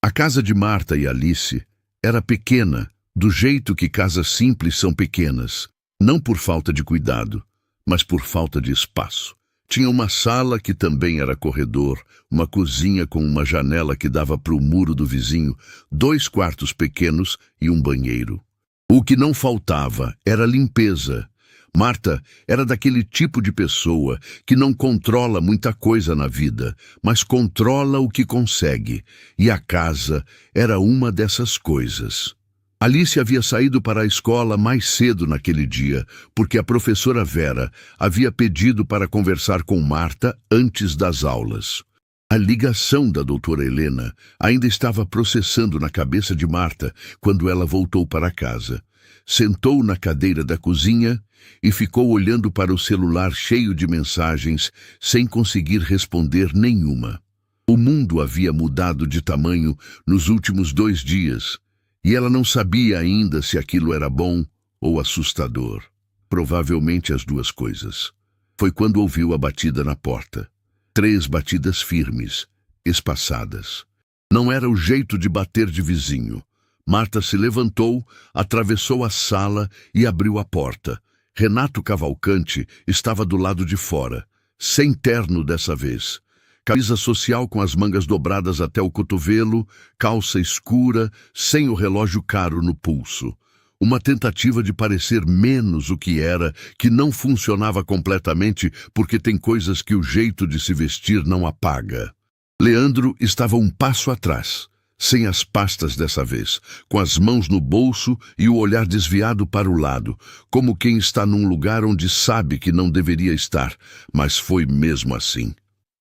A casa de Marta e Alice era pequena, do jeito que casas simples são pequenas, não por falta de cuidado, mas por falta de espaço. Tinha uma sala que também era corredor, uma cozinha com uma janela que dava para o muro do vizinho, 2 quartos pequenos e um banheiro. O que não faltava era limpeza. Marta era daquele tipo de pessoa que não controla muita coisa na vida, mas controla o que consegue, e a casa era uma dessas coisas. Alice havia saído para a escola mais cedo naquele dia, porque a professora Vera havia pedido para conversar com Marta antes das aulas. A ligação da doutora Helena ainda estava processando na cabeça de Marta quando ela voltou para casa. Sentou na cadeira da cozinha e ficou olhando para o celular cheio de mensagens, sem conseguir responder nenhuma. O mundo havia mudado de tamanho nos últimos 2 dias, E ela não sabia ainda se aquilo era bom ou assustador. Provavelmente as duas coisas. Foi quando ouviu a batida na porta. 3 batidas firmes, espaçadas. Não era o jeito de bater de vizinho. Marta se levantou, atravessou a sala e abriu a porta. Renato Cavalcante estava do lado de fora, sem terno dessa vez. Camisa social com as mangas dobradas até o cotovelo, calça escura, sem o relógio caro no pulso. Uma tentativa de parecer menos o que era, que não funcionava completamente porque tem coisas que o jeito de se vestir não apaga. Leandro estava um passo atrás, sem as pastas dessa vez, com as mãos no bolso e o olhar desviado para o lado, como quem está num lugar onde sabe que não deveria estar, mas foi mesmo assim.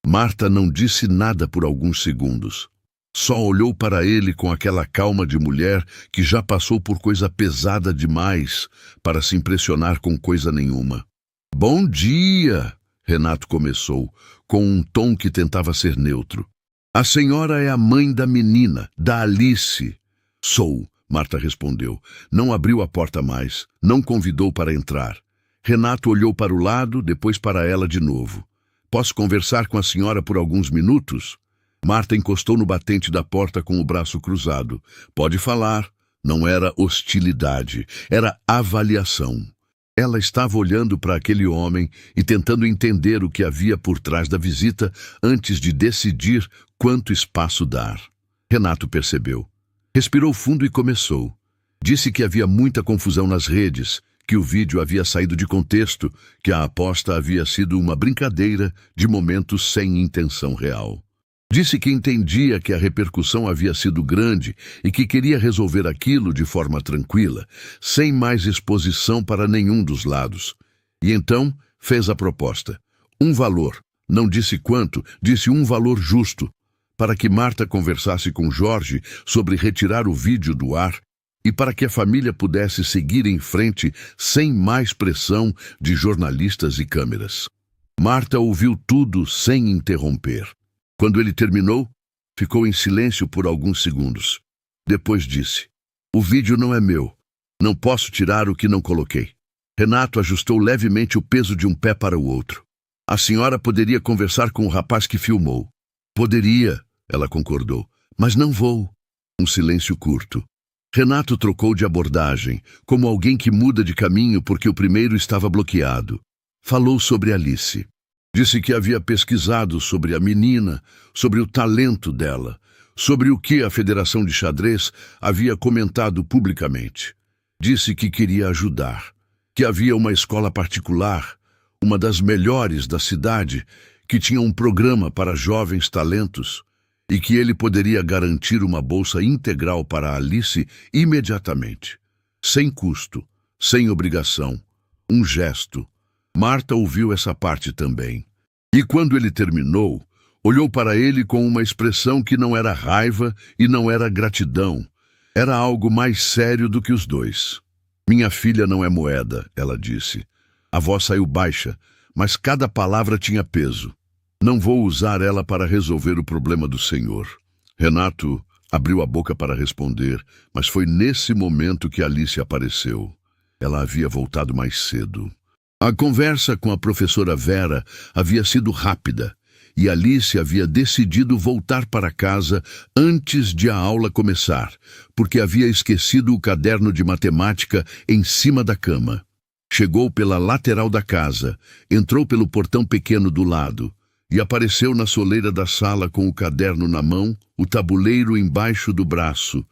Marta não disse nada por alguns segundos. Só olhou para ele com aquela calma de mulher que já passou por coisa pesada demais para se impressionar com coisa nenhuma. "Bom dia!" Renato começou, com um tom que tentava ser neutro. "A senhora é a mãe da menina, da Alice." "Sou", Marta respondeu. Não abriu a porta mais, não convidou para entrar. Renato olhou para o lado, depois para ela de novo. "Posso conversar com a senhora por alguns minutos?" Marta encostou no batente da porta com o braço cruzado. "Pode falar." Não era hostilidade, era avaliação. Ela estava olhando para aquele homem e tentando entender o que havia por trás da visita antes de decidir quanto espaço dar. Renato percebeu. Respirou fundo e começou. Disse que havia muita confusão nas redes, que o vídeo havia saído de contexto, que a aposta havia sido uma brincadeira de momento sem intenção real. Disse que entendia que a repercussão havia sido grande e que queria resolver aquilo de forma tranquila, sem mais exposição para nenhum dos lados. E então fez a proposta. Um valor, não disse quanto, disse um valor justo, para que Marta conversasse com Jorge sobre retirar o vídeo do ar e para que a família pudesse seguir em frente sem mais pressão de jornalistas e câmeras. Marta ouviu tudo sem interromper. Quando ele terminou, ficou em silêncio por alguns segundos. Depois disse: "O vídeo não é meu. Não posso tirar o que não coloquei." Renato ajustou levemente o peso de um pé para o outro. "A senhora poderia conversar com o rapaz que filmou." "Poderia", ela concordou, "mas não vou." Um silêncio curto. Renato trocou de abordagem, como alguém que muda de caminho porque o primeiro estava bloqueado. Falou sobre Alice. Disse que havia pesquisado sobre a menina, sobre o talento dela, sobre o que a Federação de Xadrez havia comentado publicamente. Disse que queria ajudar, que havia uma escola particular, uma das melhores da cidade, que tinha um programa para jovens talentos e que ele poderia garantir uma bolsa integral para Alice imediatamente, sem custo, sem obrigação, um gesto. Marta ouviu essa parte também. E quando ele terminou, olhou para ele com uma expressão que não era raiva e não era gratidão. Era algo mais sério do que os dois. "Minha filha não é moeda", ela disse. A voz saiu baixa, mas cada palavra tinha peso. "Não vou usar ela para resolver o problema do senhor." Renato abriu a boca para responder, mas foi nesse momento que Alice apareceu. Ela havia voltado mais cedo. A conversa com a professora Vera havia sido rápida e Alice havia decidido voltar para casa antes de a aula começar, porque havia esquecido o caderno de matemática em cima da cama. Chegou pela lateral da casa, entrou pelo portão pequeno do lado e apareceu na soleira da sala com o caderno na mão, o tabuleiro embaixo do braço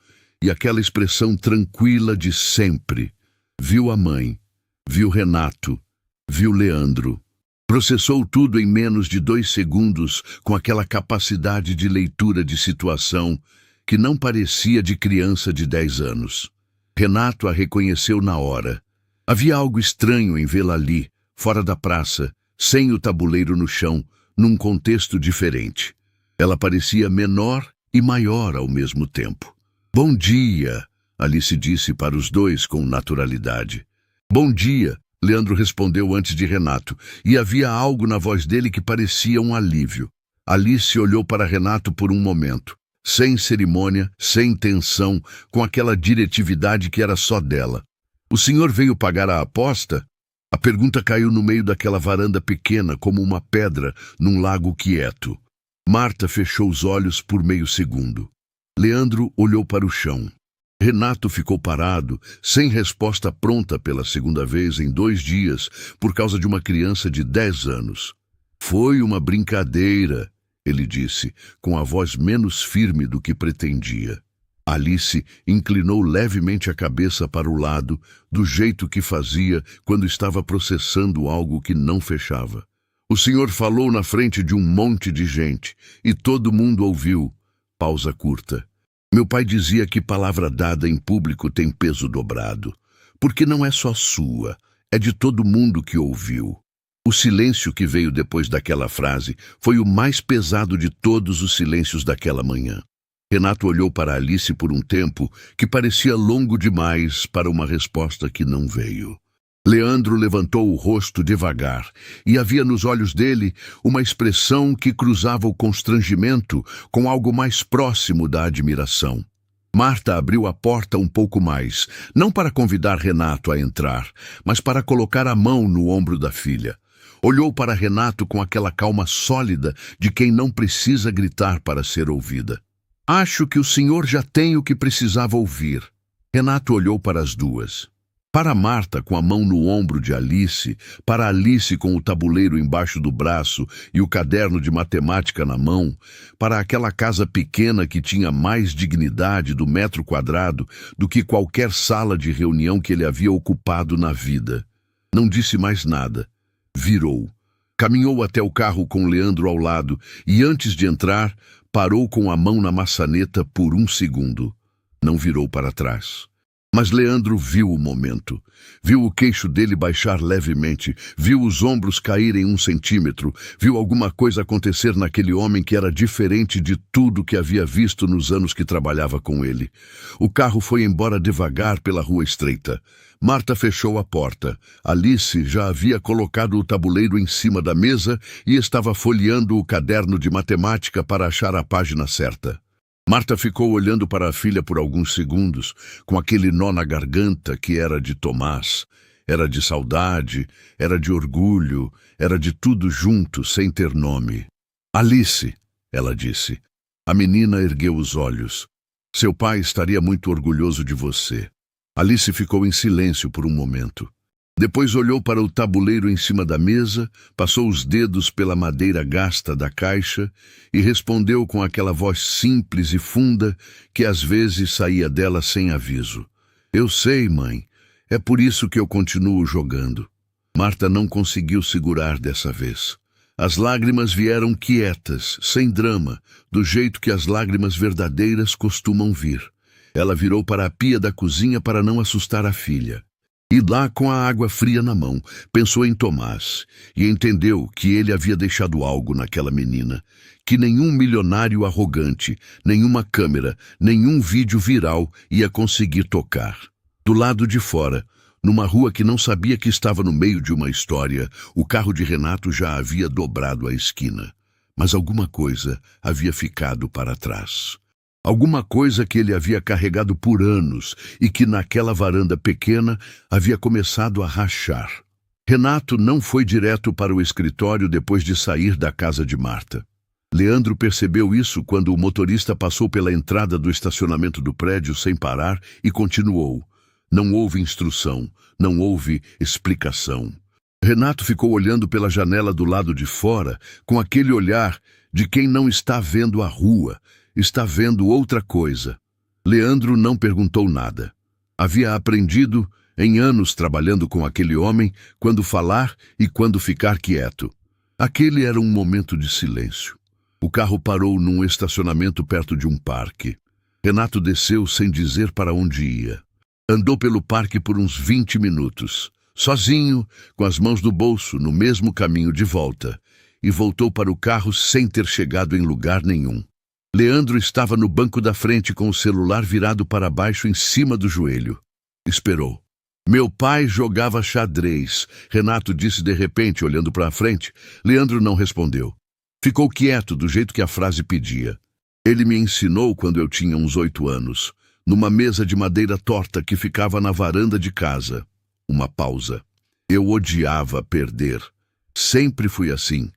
e aquela expressão tranquila de sempre. Viu a mãe, viu Renato, viu Leandro. Processou tudo em menos de 2 segundos com aquela capacidade de leitura de situação que não parecia de criança de 10 anos. Renato a reconheceu na hora. Havia algo estranho em vê-la ali, fora da praça, sem o tabuleiro no chão, num contexto diferente. Ela parecia menor e maior ao mesmo tempo. "Bom dia", Alice disse para os dois com naturalidade. "Bom dia", Leandro respondeu antes de Renato, e havia algo na voz dele que parecia um alívio. Alice olhou para Renato por um momento. sem cerimônia, sem tensão, com aquela diretividade que era só dela. O senhor veio pagar a aposta? A pergunta caiu no meio daquela varanda pequena, como uma pedra num lago quieto. Marta fechou os olhos por meio segundo. Leandro olhou para o chão. Renato ficou parado, sem resposta pronta pela segunda vez em 2 dias, por causa de uma criança de 10 anos. Foi uma brincadeira, ele disse, com a voz menos firme do que pretendia. Alice inclinou levemente a cabeça para o lado, do jeito que fazia quando estava processando algo que não fechava. O senhor falou na frente de um monte de gente, e todo mundo ouviu. Pausa curta. Meu pai dizia que palavra dada em público tem peso dobrado, porque não é só sua, é de todo mundo que ouviu. O silêncio que veio depois daquela frase foi o mais pesado de todos os silêncios daquela manhã. Renato olhou para Alice por um tempo que parecia longo demais para uma resposta que não veio. Leandro levantou o rosto devagar, e havia nos olhos dele uma expressão que cruzava o constrangimento com algo mais próximo da admiração. Marta abriu a porta um pouco mais, não para convidar Renato a entrar, mas para colocar a mão no ombro da filha. Olhou para Renato com aquela calma sólida de quem não precisa gritar para ser ouvida. Acho que o senhor já tem o que precisava ouvir. Renato olhou para as duas. Para Marta, com a mão no ombro de Alice, para Alice com o tabuleiro embaixo do braço e o caderno de matemática na mão, para aquela casa pequena que tinha mais dignidade do metro quadrado do que qualquer sala de reunião que ele havia ocupado na vida. Não disse mais nada. Virou. Caminhou até o carro com Leandro ao lado e, antes de entrar, parou com a mão na maçaneta por 1 segundo. Não virou para trás. Mas Leandro viu o momento. Viu o queixo dele baixar levemente, viu os ombros caírem 1 centímetro, viu alguma coisa acontecer naquele homem que era diferente de tudo que havia visto nos anos que trabalhava com ele. O carro foi embora devagar pela rua estreita. Marta fechou a porta. Alice já havia colocado o tabuleiro em cima da mesa e estava folheando o caderno de matemática para achar a página certa. Marta ficou olhando para a filha por alguns segundos, com aquele nó na garganta que era de Tomás. Era de saudade, era de orgulho, era de tudo junto, sem ter nome. Alice, ela disse. A menina ergueu os olhos. Seu pai estaria muito orgulhoso de você. Alice ficou em silêncio por um momento. Depois olhou para o tabuleiro em cima da mesa, passou os dedos pela madeira gasta da caixa e respondeu com aquela voz simples e funda que às vezes saía dela sem aviso. Eu sei, mãe. É por isso que eu continuo jogando. Marta não conseguiu segurar dessa vez. As lágrimas vieram quietas, sem drama, do jeito que as lágrimas verdadeiras costumam vir. Ela virou para a pia da cozinha para não assustar a filha. E lá, com a água fria na mão, pensou em Tomás e entendeu que ele havia deixado algo naquela menina, que nenhum milionário arrogante, nenhuma câmera, nenhum vídeo viral ia conseguir tocar. Do lado de fora, numa rua que não sabia que estava no meio de uma história, o carro de Renato já havia dobrado a esquina. Mas alguma coisa havia ficado para trás. Alguma coisa que ele havia carregado por anos e que naquela varanda pequena havia começado a rachar. Renato não foi direto para o escritório depois de sair da casa de Marta. Leandro percebeu isso quando o motorista passou pela entrada do estacionamento do prédio sem parar e continuou. Não houve instrução, não houve explicação. Renato ficou olhando pela janela do lado de fora com aquele olhar de quem não está vendo a rua, está vendo outra coisa. Leandro não perguntou nada. Havia aprendido, em anos trabalhando com aquele homem, quando falar e quando ficar quieto. Aquele era um momento de silêncio. O carro parou num estacionamento perto de um parque. Renato desceu sem dizer para onde ia. Andou pelo parque por uns 20 minutos, sozinho, com as mãos no bolso, no mesmo caminho de volta, e voltou para o carro sem ter chegado em lugar nenhum. Leandro estava no banco da frente com o celular virado para baixo em cima do joelho. Esperou. Meu pai jogava xadrez, Renato disse de repente, olhando para a frente. Leandro não respondeu. Ficou quieto do jeito que a frase pedia. Ele me ensinou quando eu tinha uns 8 anos, numa mesa de madeira torta que ficava na varanda de casa. Uma pausa. Eu odiava perder. Sempre fui assim.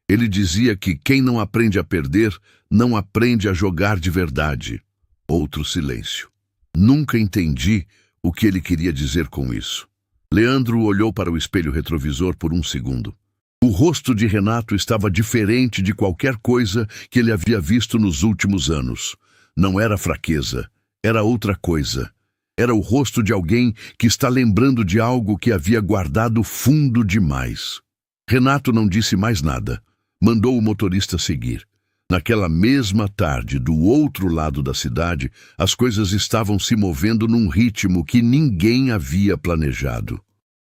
Ele dizia que quem não aprende a perder, não aprende a jogar de verdade. Outro silêncio. Nunca entendi o que ele queria dizer com isso. Leandro olhou para o espelho retrovisor por um segundo. O rosto de Renato estava diferente de qualquer coisa que ele havia visto nos últimos anos. Não era fraqueza, era outra coisa. Era o rosto de alguém que está lembrando de algo que havia guardado fundo demais. Renato não disse mais nada. Mandou o motorista seguir. Naquela mesma tarde, do outro lado da cidade, as coisas estavam se movendo num ritmo que ninguém havia planejado.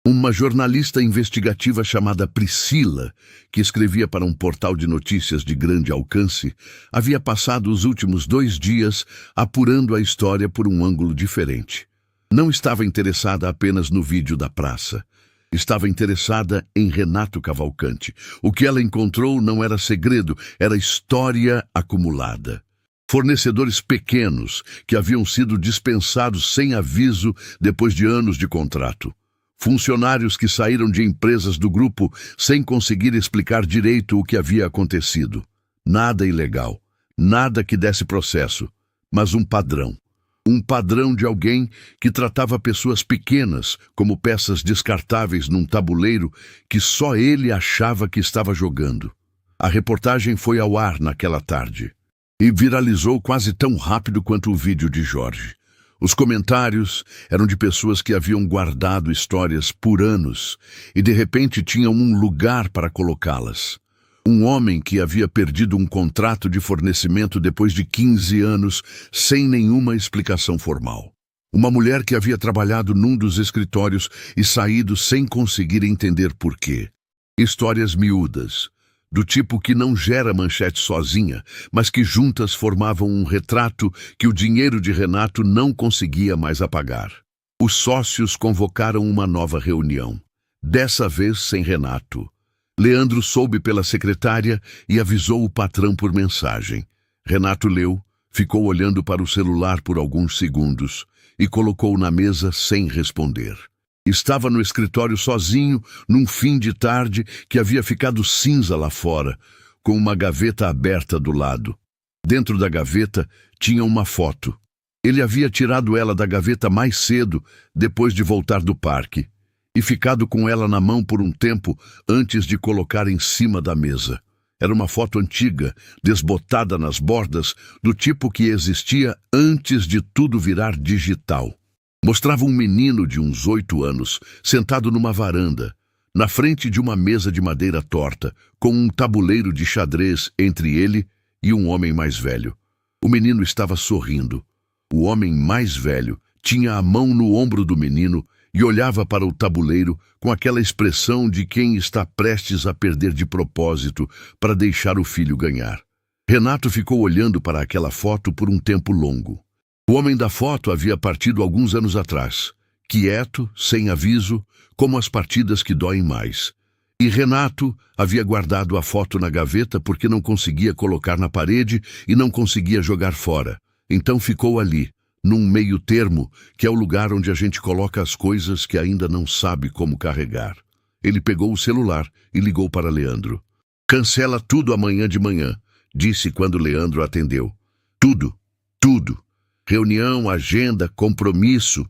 Uma jornalista investigativa chamada Priscila, que escrevia para um portal de notícias de grande alcance, havia passado os últimos 2 dias apurando a história por um ângulo diferente. Não estava interessada apenas no vídeo da praça. Estava interessada em Renato Cavalcante. O que ela encontrou não era segredo, era história acumulada. Fornecedores pequenos que haviam sido dispensados sem aviso depois de anos de contrato. Funcionários que saíram de empresas do grupo sem conseguir explicar direito o que havia acontecido. Nada ilegal, nada que desse processo, mas um padrão. Um padrão de alguém que tratava pessoas pequenas como peças descartáveis num tabuleiro que só ele achava que estava jogando. A reportagem foi ao ar naquela tarde e viralizou quase tão rápido quanto o vídeo de Jorge. Os comentários eram de pessoas que haviam guardado histórias por anos e de repente tinham um lugar para colocá-las. Um homem que havia perdido um contrato de fornecimento depois de 15 anos sem nenhuma explicação formal. Uma mulher que havia trabalhado num dos escritórios e saído sem conseguir entender por quê. Histórias miúdas, do tipo que não gera manchete sozinha, mas que juntas formavam um retrato que o dinheiro de Renato não conseguia mais apagar. Os sócios convocaram uma nova reunião, dessa vez sem Renato. Leandro soube pela secretária e avisou o patrão por mensagem. Renato leu, ficou olhando para o celular por alguns segundos e colocou na mesa sem responder. Estava no escritório sozinho, num fim de tarde que havia ficado cinza lá fora, com uma gaveta aberta do lado. Dentro da gaveta tinha uma foto. Ele havia tirado ela da gaveta mais cedo, depois de voltar do parque, e ficado com ela na mão por um tempo antes de colocar em cima da mesa. Era uma foto antiga, desbotada nas bordas, do tipo que existia antes de tudo virar digital. Mostrava um menino de uns 8 anos, sentado numa varanda, na frente de uma mesa de madeira torta, com um tabuleiro de xadrez entre ele e um homem mais velho. O menino estava sorrindo. O homem mais velho tinha a mão no ombro do menino e olhava para o tabuleiro com aquela expressão de quem está prestes a perder de propósito para deixar o filho ganhar. Renato ficou olhando para aquela foto por um tempo longo. O homem da foto havia partido alguns anos atrás, quieto, sem aviso, como as partidas que doem mais. E Renato havia guardado a foto na gaveta porque não conseguia colocar na parede e não conseguia jogar fora. Então ficou ali, num meio termo, que é o lugar onde a gente coloca as coisas que ainda não sabe como carregar. Ele pegou o celular e ligou para Leandro. "Cancela tudo amanhã de manhã", disse quando Leandro atendeu. "Tudo, tudo. Reunião, agenda, compromisso,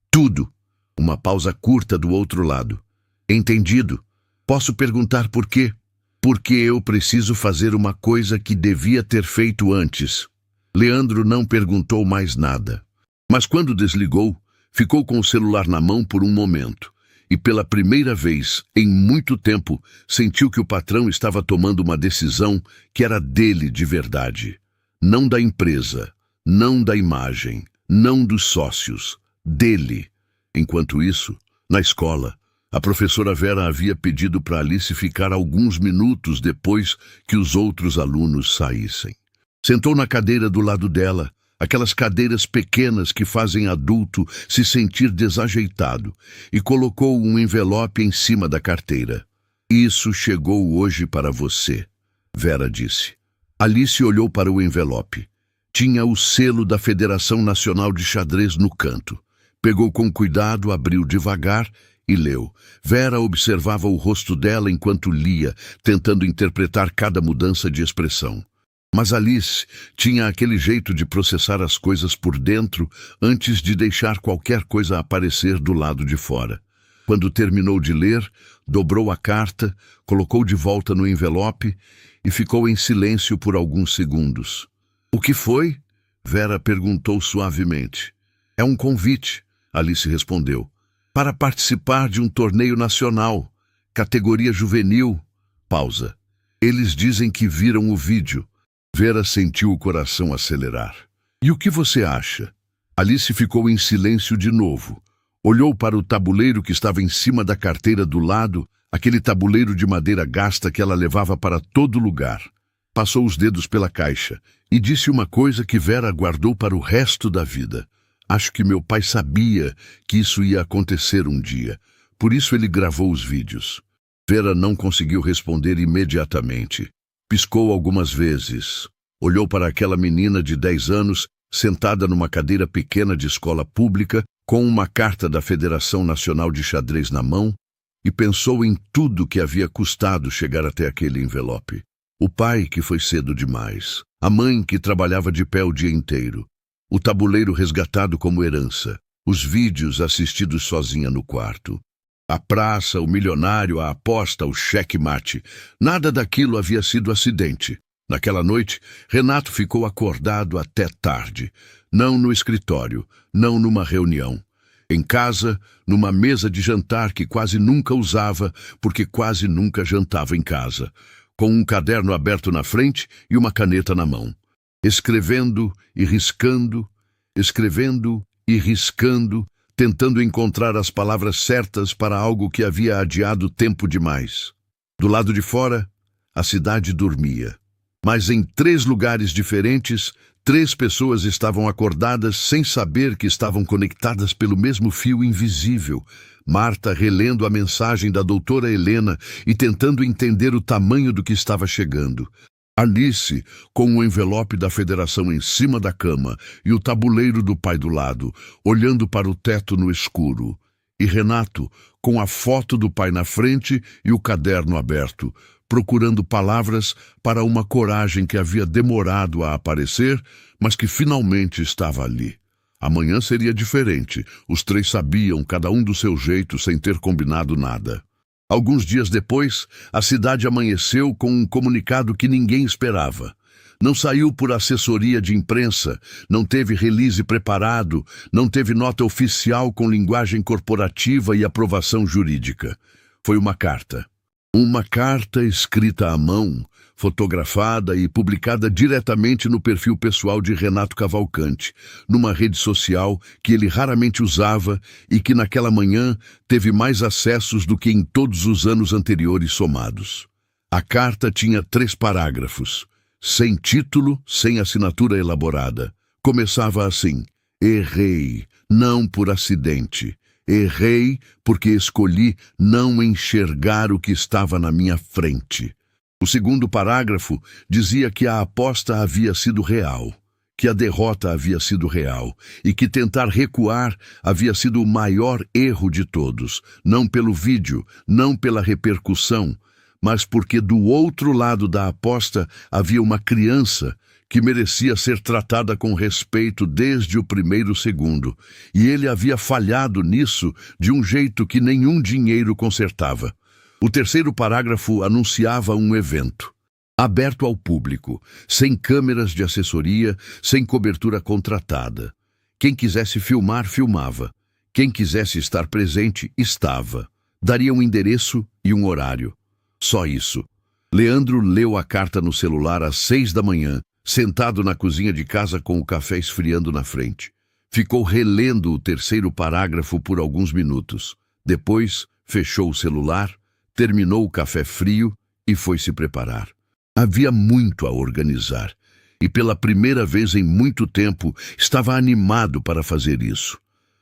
tudo." Uma pausa curta do outro lado. "Entendido. Posso perguntar por quê?" "Porque eu preciso fazer uma coisa que devia ter feito antes." Leandro não perguntou mais nada. Mas quando desligou, ficou com o celular na mão por um momento. E pela primeira vez, em muito tempo, sentiu que o patrão estava tomando uma decisão que era dele de verdade. Não da empresa. Não da imagem, não dos sócios, dele. Enquanto isso, na escola, a professora Vera havia pedido para Alice ficar alguns minutos depois que os outros alunos saíssem. Sentou na cadeira do lado dela, aquelas cadeiras pequenas que fazem adulto se sentir desajeitado, e colocou um envelope em cima da carteira. "Isso chegou hoje para você", Vera disse. Alice olhou para o envelope. Tinha o selo da Federação Nacional de Xadrez no canto. Pegou com cuidado, abriu devagar e leu. Vera observava o rosto dela enquanto lia, tentando interpretar cada mudança de expressão. Mas Alice tinha aquele jeito de processar as coisas por dentro antes de deixar qualquer coisa aparecer do lado de fora. Quando terminou de ler, dobrou a carta, colocou de volta no envelope e ficou em silêncio por alguns segundos. "O que foi?" Vera perguntou suavemente. "É um convite", Alice respondeu, "para participar de um torneio nacional, categoria juvenil." Pausa. "Eles dizem que viram o vídeo." Vera sentiu o coração acelerar. "E o que você acha?" Alice ficou em silêncio de novo. Olhou para o tabuleiro que estava em cima da carteira do lado, aquele tabuleiro de madeira gasta que ela levava para todo lugar. Passou os dedos pela caixa e disse uma coisa que Vera guardou para o resto da vida. "Acho que meu pai sabia que isso ia acontecer um dia. Por isso ele gravou os vídeos." Vera não conseguiu responder imediatamente. Piscou algumas vezes. Olhou para aquela menina de 10 anos, sentada numa cadeira pequena de escola pública, com uma carta da Federação Nacional de Xadrez na mão, e pensou em tudo que havia custado chegar até aquele envelope. O pai que foi cedo demais, a mãe que trabalhava de pé o dia inteiro, o tabuleiro resgatado como herança, os vídeos assistidos sozinha no quarto. A praça, o milionário, a aposta, o cheque-mate. Nada daquilo havia sido acidente. Naquela noite, Renato ficou acordado até tarde. Não no escritório, não numa reunião. Em casa, numa mesa de jantar que quase nunca usava, porque quase nunca jantava em casa, com um caderno aberto na frente e uma caneta na mão. Escrevendo e riscando, tentando encontrar as palavras certas para algo que havia adiado tempo demais. Do lado de fora, a cidade dormia. Mas em 3 lugares diferentes, 3 pessoas estavam acordadas sem saber que estavam conectadas pelo mesmo fio invisível. Marta relendo a mensagem da doutora Helena e tentando entender o tamanho do que estava chegando. Alice, com o envelope da federação em cima da cama e o tabuleiro do pai do lado, olhando para o teto no escuro. E Renato, com a foto do pai na frente e o caderno aberto, procurando palavras para uma coragem que havia demorado a aparecer, mas que finalmente estava ali. Amanhã seria diferente. Os 3 sabiam, cada um do seu jeito, sem ter combinado nada. Alguns dias depois, a cidade amanheceu com um comunicado que ninguém esperava. Não saiu por assessoria de imprensa, não teve release preparado, não teve nota oficial com linguagem corporativa e aprovação jurídica. Foi uma carta. Uma carta escrita à mão, fotografada e publicada diretamente no perfil pessoal de Renato Cavalcante, numa rede social que ele raramente usava e que naquela manhã teve mais acessos do que em todos os anos anteriores somados. A carta tinha 3 parágrafos, sem título, sem assinatura elaborada. Começava assim: "Errei, não por acidente. Errei porque escolhi não enxergar o que estava na minha frente." O segundo parágrafo dizia que a aposta havia sido real, que a derrota havia sido real e que tentar recuar havia sido o maior erro de todos, não pelo vídeo, não pela repercussão, mas porque do outro lado da aposta havia uma criança que merecia ser tratada com respeito desde o primeiro segundo, e ele havia falhado nisso de um jeito que nenhum dinheiro consertava. O terceiro parágrafo anunciava um evento, aberto ao público, sem câmeras de assessoria, sem cobertura contratada. Quem quisesse filmar, filmava. Quem quisesse estar presente, estava. Daria um endereço e um horário. Só isso. Leandro leu a carta no celular às 6 da manhã, sentado na cozinha de casa com o café esfriando na frente. Ficou relendo o terceiro parágrafo por alguns minutos. Depois, fechou o celular, terminou o café frio e foi se preparar. Havia muito a organizar, e pela primeira vez em muito tempo estava animado para fazer isso.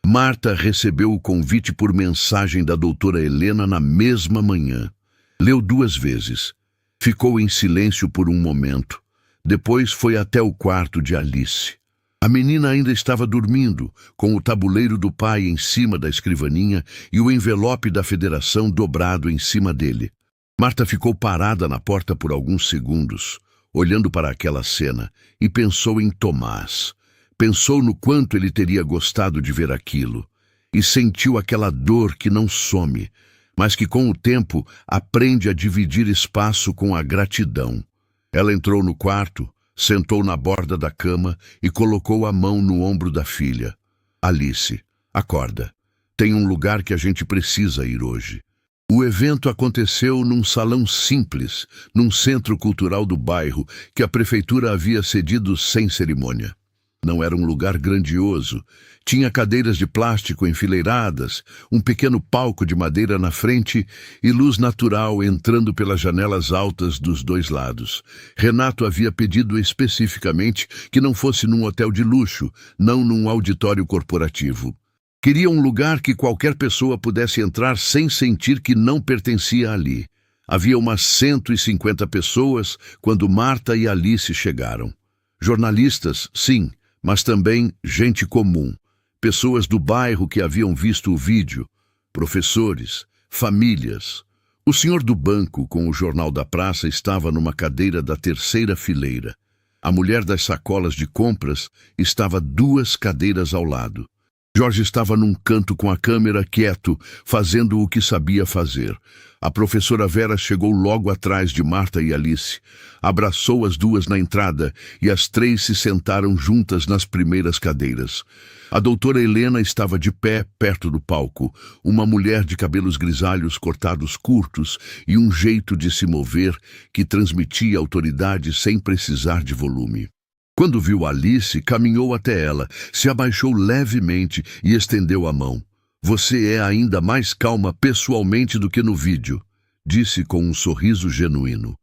Marta recebeu o convite por mensagem da doutora Helena na mesma manhã. Leu 2 vezes. Ficou em silêncio por um momento. Depois foi até o quarto de Alice. A menina ainda estava dormindo, com o tabuleiro do pai em cima da escrivaninha e o envelope da federação dobrado em cima dele. Marta ficou parada na porta por alguns segundos, olhando para aquela cena, e pensou em Tomás. Pensou no quanto ele teria gostado de ver aquilo, e sentiu aquela dor que não some, mas que com o tempo aprende a dividir espaço com a gratidão. Ela entrou no quarto, sentou na borda da cama e colocou a mão no ombro da filha. Alice, acorda. Tem um lugar que a gente precisa ir hoje. O evento aconteceu num salão simples, num centro cultural do bairro, que a prefeitura havia cedido sem cerimônia. Não era um lugar grandioso. Tinha cadeiras de plástico enfileiradas, um pequeno palco de madeira na frente e luz natural entrando pelas janelas altas dos dois lados. Renato havia pedido especificamente que não fosse num hotel de luxo, não num auditório corporativo. Queria um lugar que qualquer pessoa pudesse entrar sem sentir que não pertencia ali. Havia umas 150 pessoas quando Marta e Alice chegaram. Jornalistas, sim, mas também gente comum. Pessoas do bairro que haviam visto o vídeo, professores, famílias. O senhor do banco com o jornal da praça estava numa cadeira da terceira fileira. A mulher das sacolas de compras estava 2 cadeiras ao lado. Jorge estava num canto com a câmera quieto, fazendo o que sabia fazer. A professora Vera chegou logo atrás de Marta e Alice, abraçou as duas na entrada e as 3 se sentaram juntas nas primeiras cadeiras. A doutora Helena estava de pé perto do palco, uma mulher de cabelos grisalhos cortados curtos e um jeito de se mover que transmitia autoridade sem precisar de volume. Quando viu Alice, caminhou até ela, se abaixou levemente e estendeu a mão. Você é ainda mais calma pessoalmente do que no vídeo, disse com um sorriso genuíno.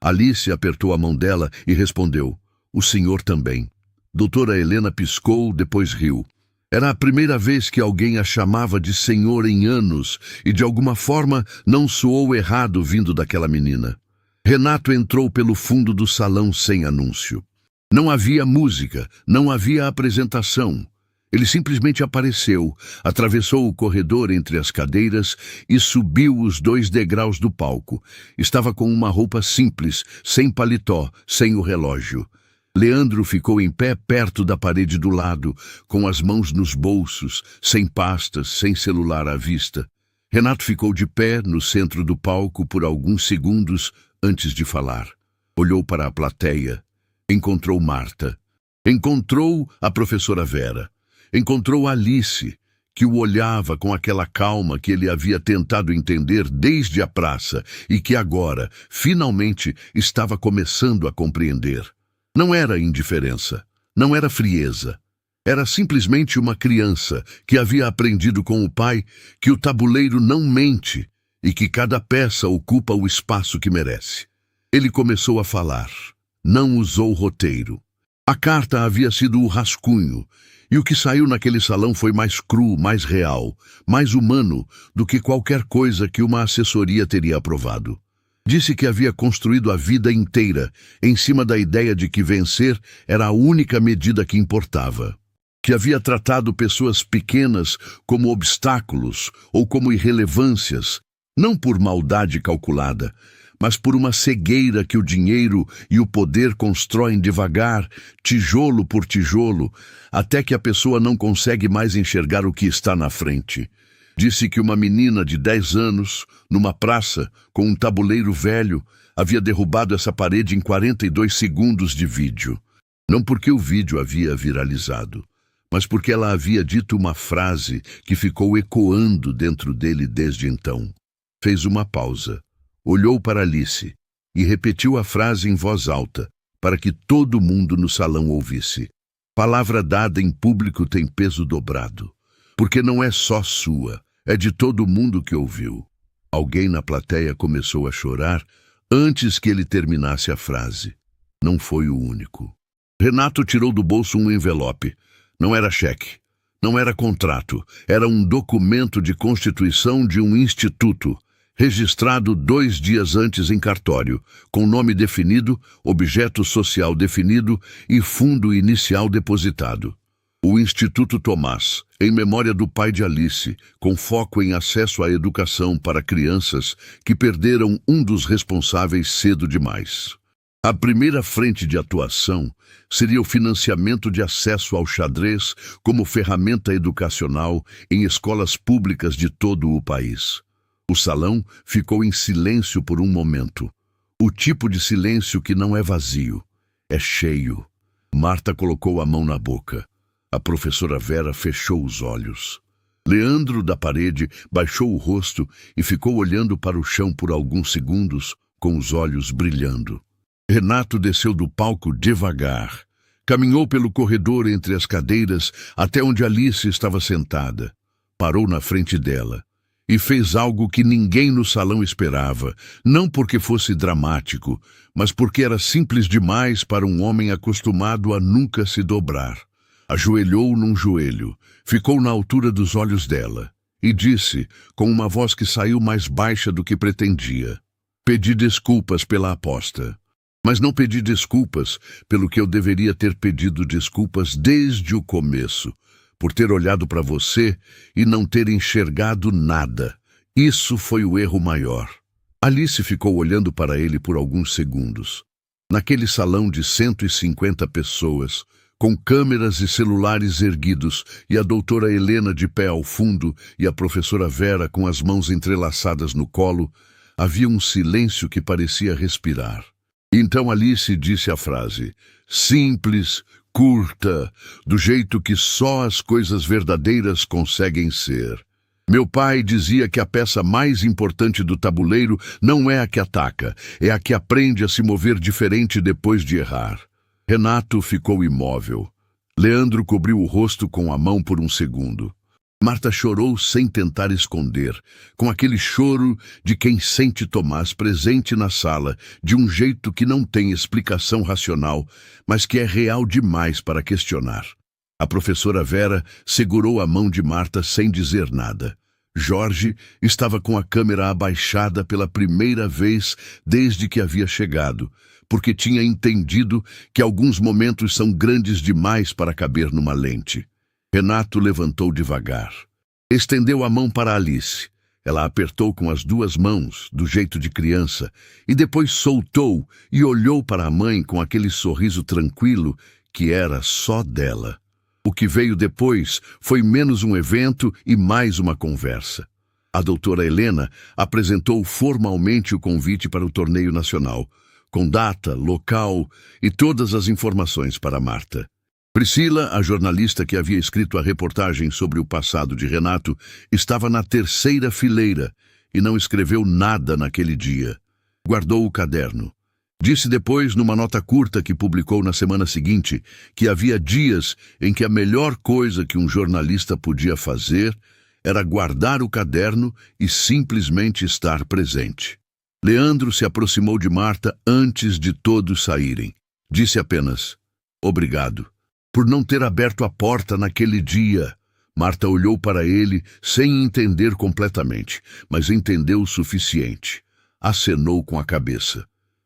Alice apertou a mão dela e respondeu, o senhor também. Doutora Helena piscou, depois riu. Era a primeira vez que alguém a chamava de senhor em anos e de alguma forma não soou errado vindo daquela menina. Renato entrou pelo fundo do salão sem anúncio. Não havia música, não havia apresentação. Ele simplesmente apareceu, atravessou o corredor entre as cadeiras e subiu os 2 degraus do palco. Estava com uma roupa simples, sem paletó, sem o relógio. Leandro ficou em pé perto da parede do lado, com as mãos nos bolsos, sem pastas, sem celular à vista. Renato ficou de pé no centro do palco por alguns segundos antes de falar. Olhou para a plateia. Encontrou Marta. Encontrou a professora Vera. Encontrou Alice, que o olhava com aquela calma que ele havia tentado entender desde a praça e que agora, finalmente, estava começando a compreender. Não era indiferença, não era frieza. Era simplesmente uma criança que havia aprendido com o pai que o tabuleiro não mente e que cada peça ocupa o espaço que merece. Ele começou a falar. Não usou roteiro. A carta havia sido o rascunho, e o que saiu naquele salão foi mais cru, mais real, mais humano do que qualquer coisa que uma assessoria teria aprovado. Disse que havia construído a vida inteira em cima da ideia de que vencer era a única medida que importava. Que havia tratado pessoas pequenas como obstáculos ou como irrelevâncias, não por maldade calculada, mas por uma cegueira que o dinheiro e o poder constroem devagar, tijolo por tijolo, até que a pessoa não consegue mais enxergar o que está na frente. Disse que uma menina de 10 anos, numa praça, com um tabuleiro velho, havia derrubado essa parede em 42 segundos de vídeo. Não porque o vídeo havia viralizado, mas porque ela havia dito uma frase que ficou ecoando dentro dele desde então. Fez uma pausa. Olhou para Alice e repetiu a frase em voz alta, para que todo mundo no salão ouvisse. Palavra dada em público tem peso dobrado, porque não é só sua, é de todo mundo que ouviu. Alguém na plateia começou a chorar antes que ele terminasse a frase. Não foi o único. Renato tirou do bolso um envelope. Não era cheque, não era contrato, era um documento de constituição de um instituto. registrado 2 dias antes em cartório, com nome definido, objeto social definido e fundo inicial depositado. O Instituto Tomás, em memória do pai de Alice, com foco em acesso à educação para crianças que perderam um dos responsáveis cedo demais. A primeira frente de atuação seria o financiamento de acesso ao xadrez como ferramenta educacional em escolas públicas de todo o país. O salão ficou em silêncio por um momento. O tipo de silêncio que não é vazio, é cheio. Marta colocou a mão na boca. A professora Vera fechou os olhos. Leandro, da parede, baixou o rosto e ficou olhando para o chão por alguns segundos, com os olhos brilhando. Renato desceu do palco devagar. Caminhou pelo corredor entre as cadeiras até onde Alice estava sentada. Parou na frente dela e fez algo que ninguém no salão esperava, não porque fosse dramático, mas porque era simples demais para um homem acostumado a nunca se dobrar. Ajoelhou num joelho, ficou na altura dos olhos dela e disse, com uma voz que saiu mais baixa do que pretendia: "Pedi desculpas pela aposta, mas não pedi desculpas pelo que eu deveria ter pedido desculpas desde o começo, por ter olhado para você e não ter enxergado nada. Isso foi o erro maior." Alice ficou olhando para ele por alguns segundos. Naquele salão de 150 pessoas, com câmeras e celulares erguidos, e a doutora Helena de pé ao fundo e a professora Vera com as mãos entrelaçadas no colo, havia um silêncio que parecia respirar. Então Alice disse a frase, simples, curta, do jeito que só as coisas verdadeiras conseguem ser. Meu pai dizia que a peça mais importante do tabuleiro não é a que ataca, é a que aprende a se mover diferente depois de errar. Renato ficou imóvel. Leandro cobriu o rosto com a mão por um segundo. Marta chorou sem tentar esconder, com aquele choro de quem sente Tomás presente na sala, de um jeito que não tem explicação racional, mas que é real demais para questionar. A professora Vera segurou a mão de Marta sem dizer nada. Jorge estava com a câmera abaixada pela primeira vez desde que havia chegado, porque tinha entendido que alguns momentos são grandes demais para caber numa lente. Renato levantou devagar. Estendeu a mão para Alice. Ela apertou com as 2 mãos, do jeito de criança, e depois soltou e olhou para a mãe com aquele sorriso tranquilo que era só dela. O que veio depois foi menos um evento e mais uma conversa. A doutora Helena apresentou formalmente o convite para o torneio nacional, com data, local e todas as informações para Marta. Priscila, a jornalista que havia escrito a reportagem sobre o passado de Renato, estava na 3ª fileira e não escreveu nada naquele dia. Guardou o caderno. Disse depois, numa nota curta que publicou na semana seguinte, que havia dias em que a melhor coisa que um jornalista podia fazer era guardar o caderno e simplesmente estar presente. Leandro se aproximou de Marta antes de todos saírem. Disse apenas, "Obrigado por não ter aberto a porta naquele dia." Marta olhou para ele sem entender completamente, mas entendeu o suficiente. Acenou com a cabeça.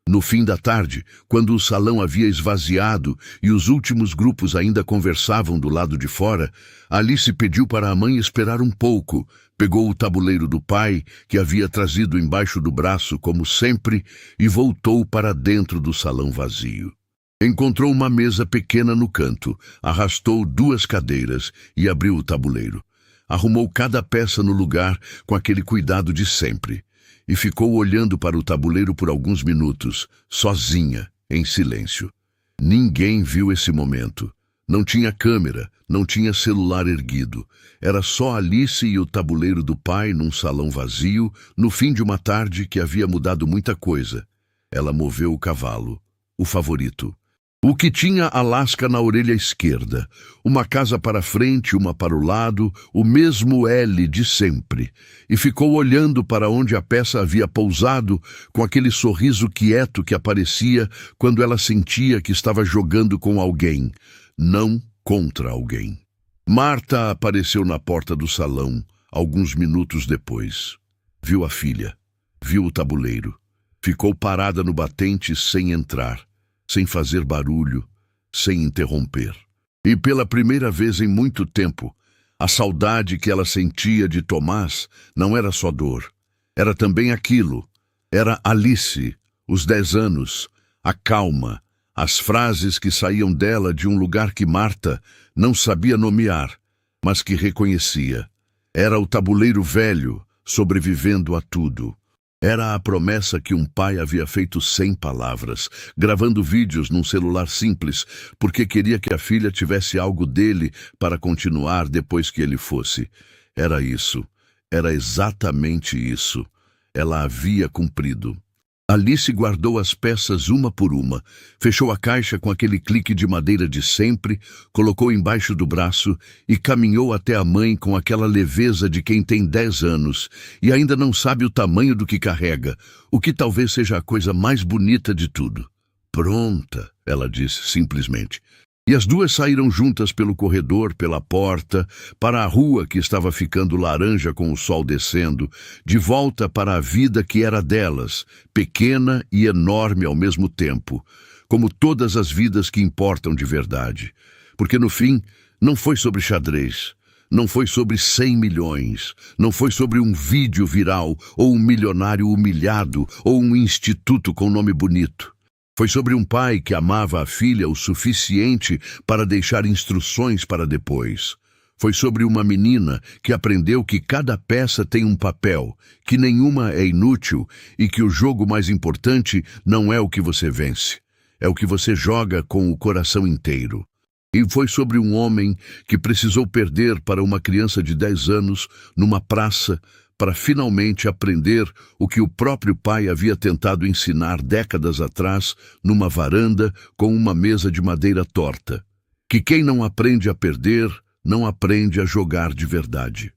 No fim da tarde, quando o salão havia esvaziado e os últimos grupos ainda conversavam do lado de fora, Alice pediu para a mãe esperar um pouco, pegou o tabuleiro do pai, que havia trazido embaixo do braço como sempre, e voltou para dentro do salão vazio. Encontrou uma mesa pequena no canto, arrastou 2 cadeiras e abriu o tabuleiro. Arrumou cada peça no lugar com aquele cuidado de sempre. E ficou olhando para o tabuleiro por alguns minutos, sozinha, em silêncio. Ninguém viu esse momento. Não tinha câmera, não tinha celular erguido. Era só Alice e o tabuleiro do pai num salão vazio, no fim de uma tarde que havia mudado muita coisa. Ela moveu o cavalo, o favorito. O que tinha a lasca na orelha esquerda, uma casa para frente, uma para o lado, o mesmo L de sempre, e ficou olhando para onde a peça havia pousado com aquele sorriso quieto que aparecia quando ela sentia que estava jogando com alguém, não contra alguém. Marta apareceu na porta do salão, alguns minutos depois. Viu a filha. Viu o tabuleiro. Ficou parada no batente sem entrar, sem fazer barulho, sem interromper. E pela primeira vez em muito tempo, a saudade que ela sentia de Tomás não era só dor. Era também aquilo. Era Alice, os 10 anos, a calma, as frases que saíam dela de um lugar que Marta não sabia nomear, mas que reconhecia. Era o tabuleiro velho, sobrevivendo a tudo. Era a promessa que um pai havia feito sem palavras, gravando vídeos num celular simples, porque queria que a filha tivesse algo dele para continuar depois que ele fosse. Era isso. Era exatamente isso. Ela havia cumprido. Alice guardou as peças uma por uma, fechou a caixa com aquele clique de madeira de sempre, colocou embaixo do braço e caminhou até a mãe com aquela leveza de quem tem 10 anos e ainda não sabe o tamanho do que carrega, o que talvez seja a coisa mais bonita de tudo. Pronta, ela disse simplesmente. E as duas saíram juntas pelo corredor, pela porta, para a rua que estava ficando laranja com o sol descendo, de volta para a vida que era delas, pequena e enorme ao mesmo tempo, como todas as vidas que importam de verdade. Porque no fim, não foi sobre xadrez, não foi sobre 100 milhões, não foi sobre um vídeo viral, ou um milionário humilhado, ou um instituto com nome bonito. Foi sobre um pai que amava a filha o suficiente para deixar instruções para depois. Foi sobre uma menina que aprendeu que cada peça tem um papel, que nenhuma é inútil e que o jogo mais importante não é o que você vence, é o que você joga com o coração inteiro. E foi sobre um homem que precisou perder para uma criança de 10 anos numa praça para finalmente aprender o que o próprio pai havia tentado ensinar décadas atrás numa varanda com uma mesa de madeira torta. Que quem não aprende a perder, não aprende a jogar de verdade.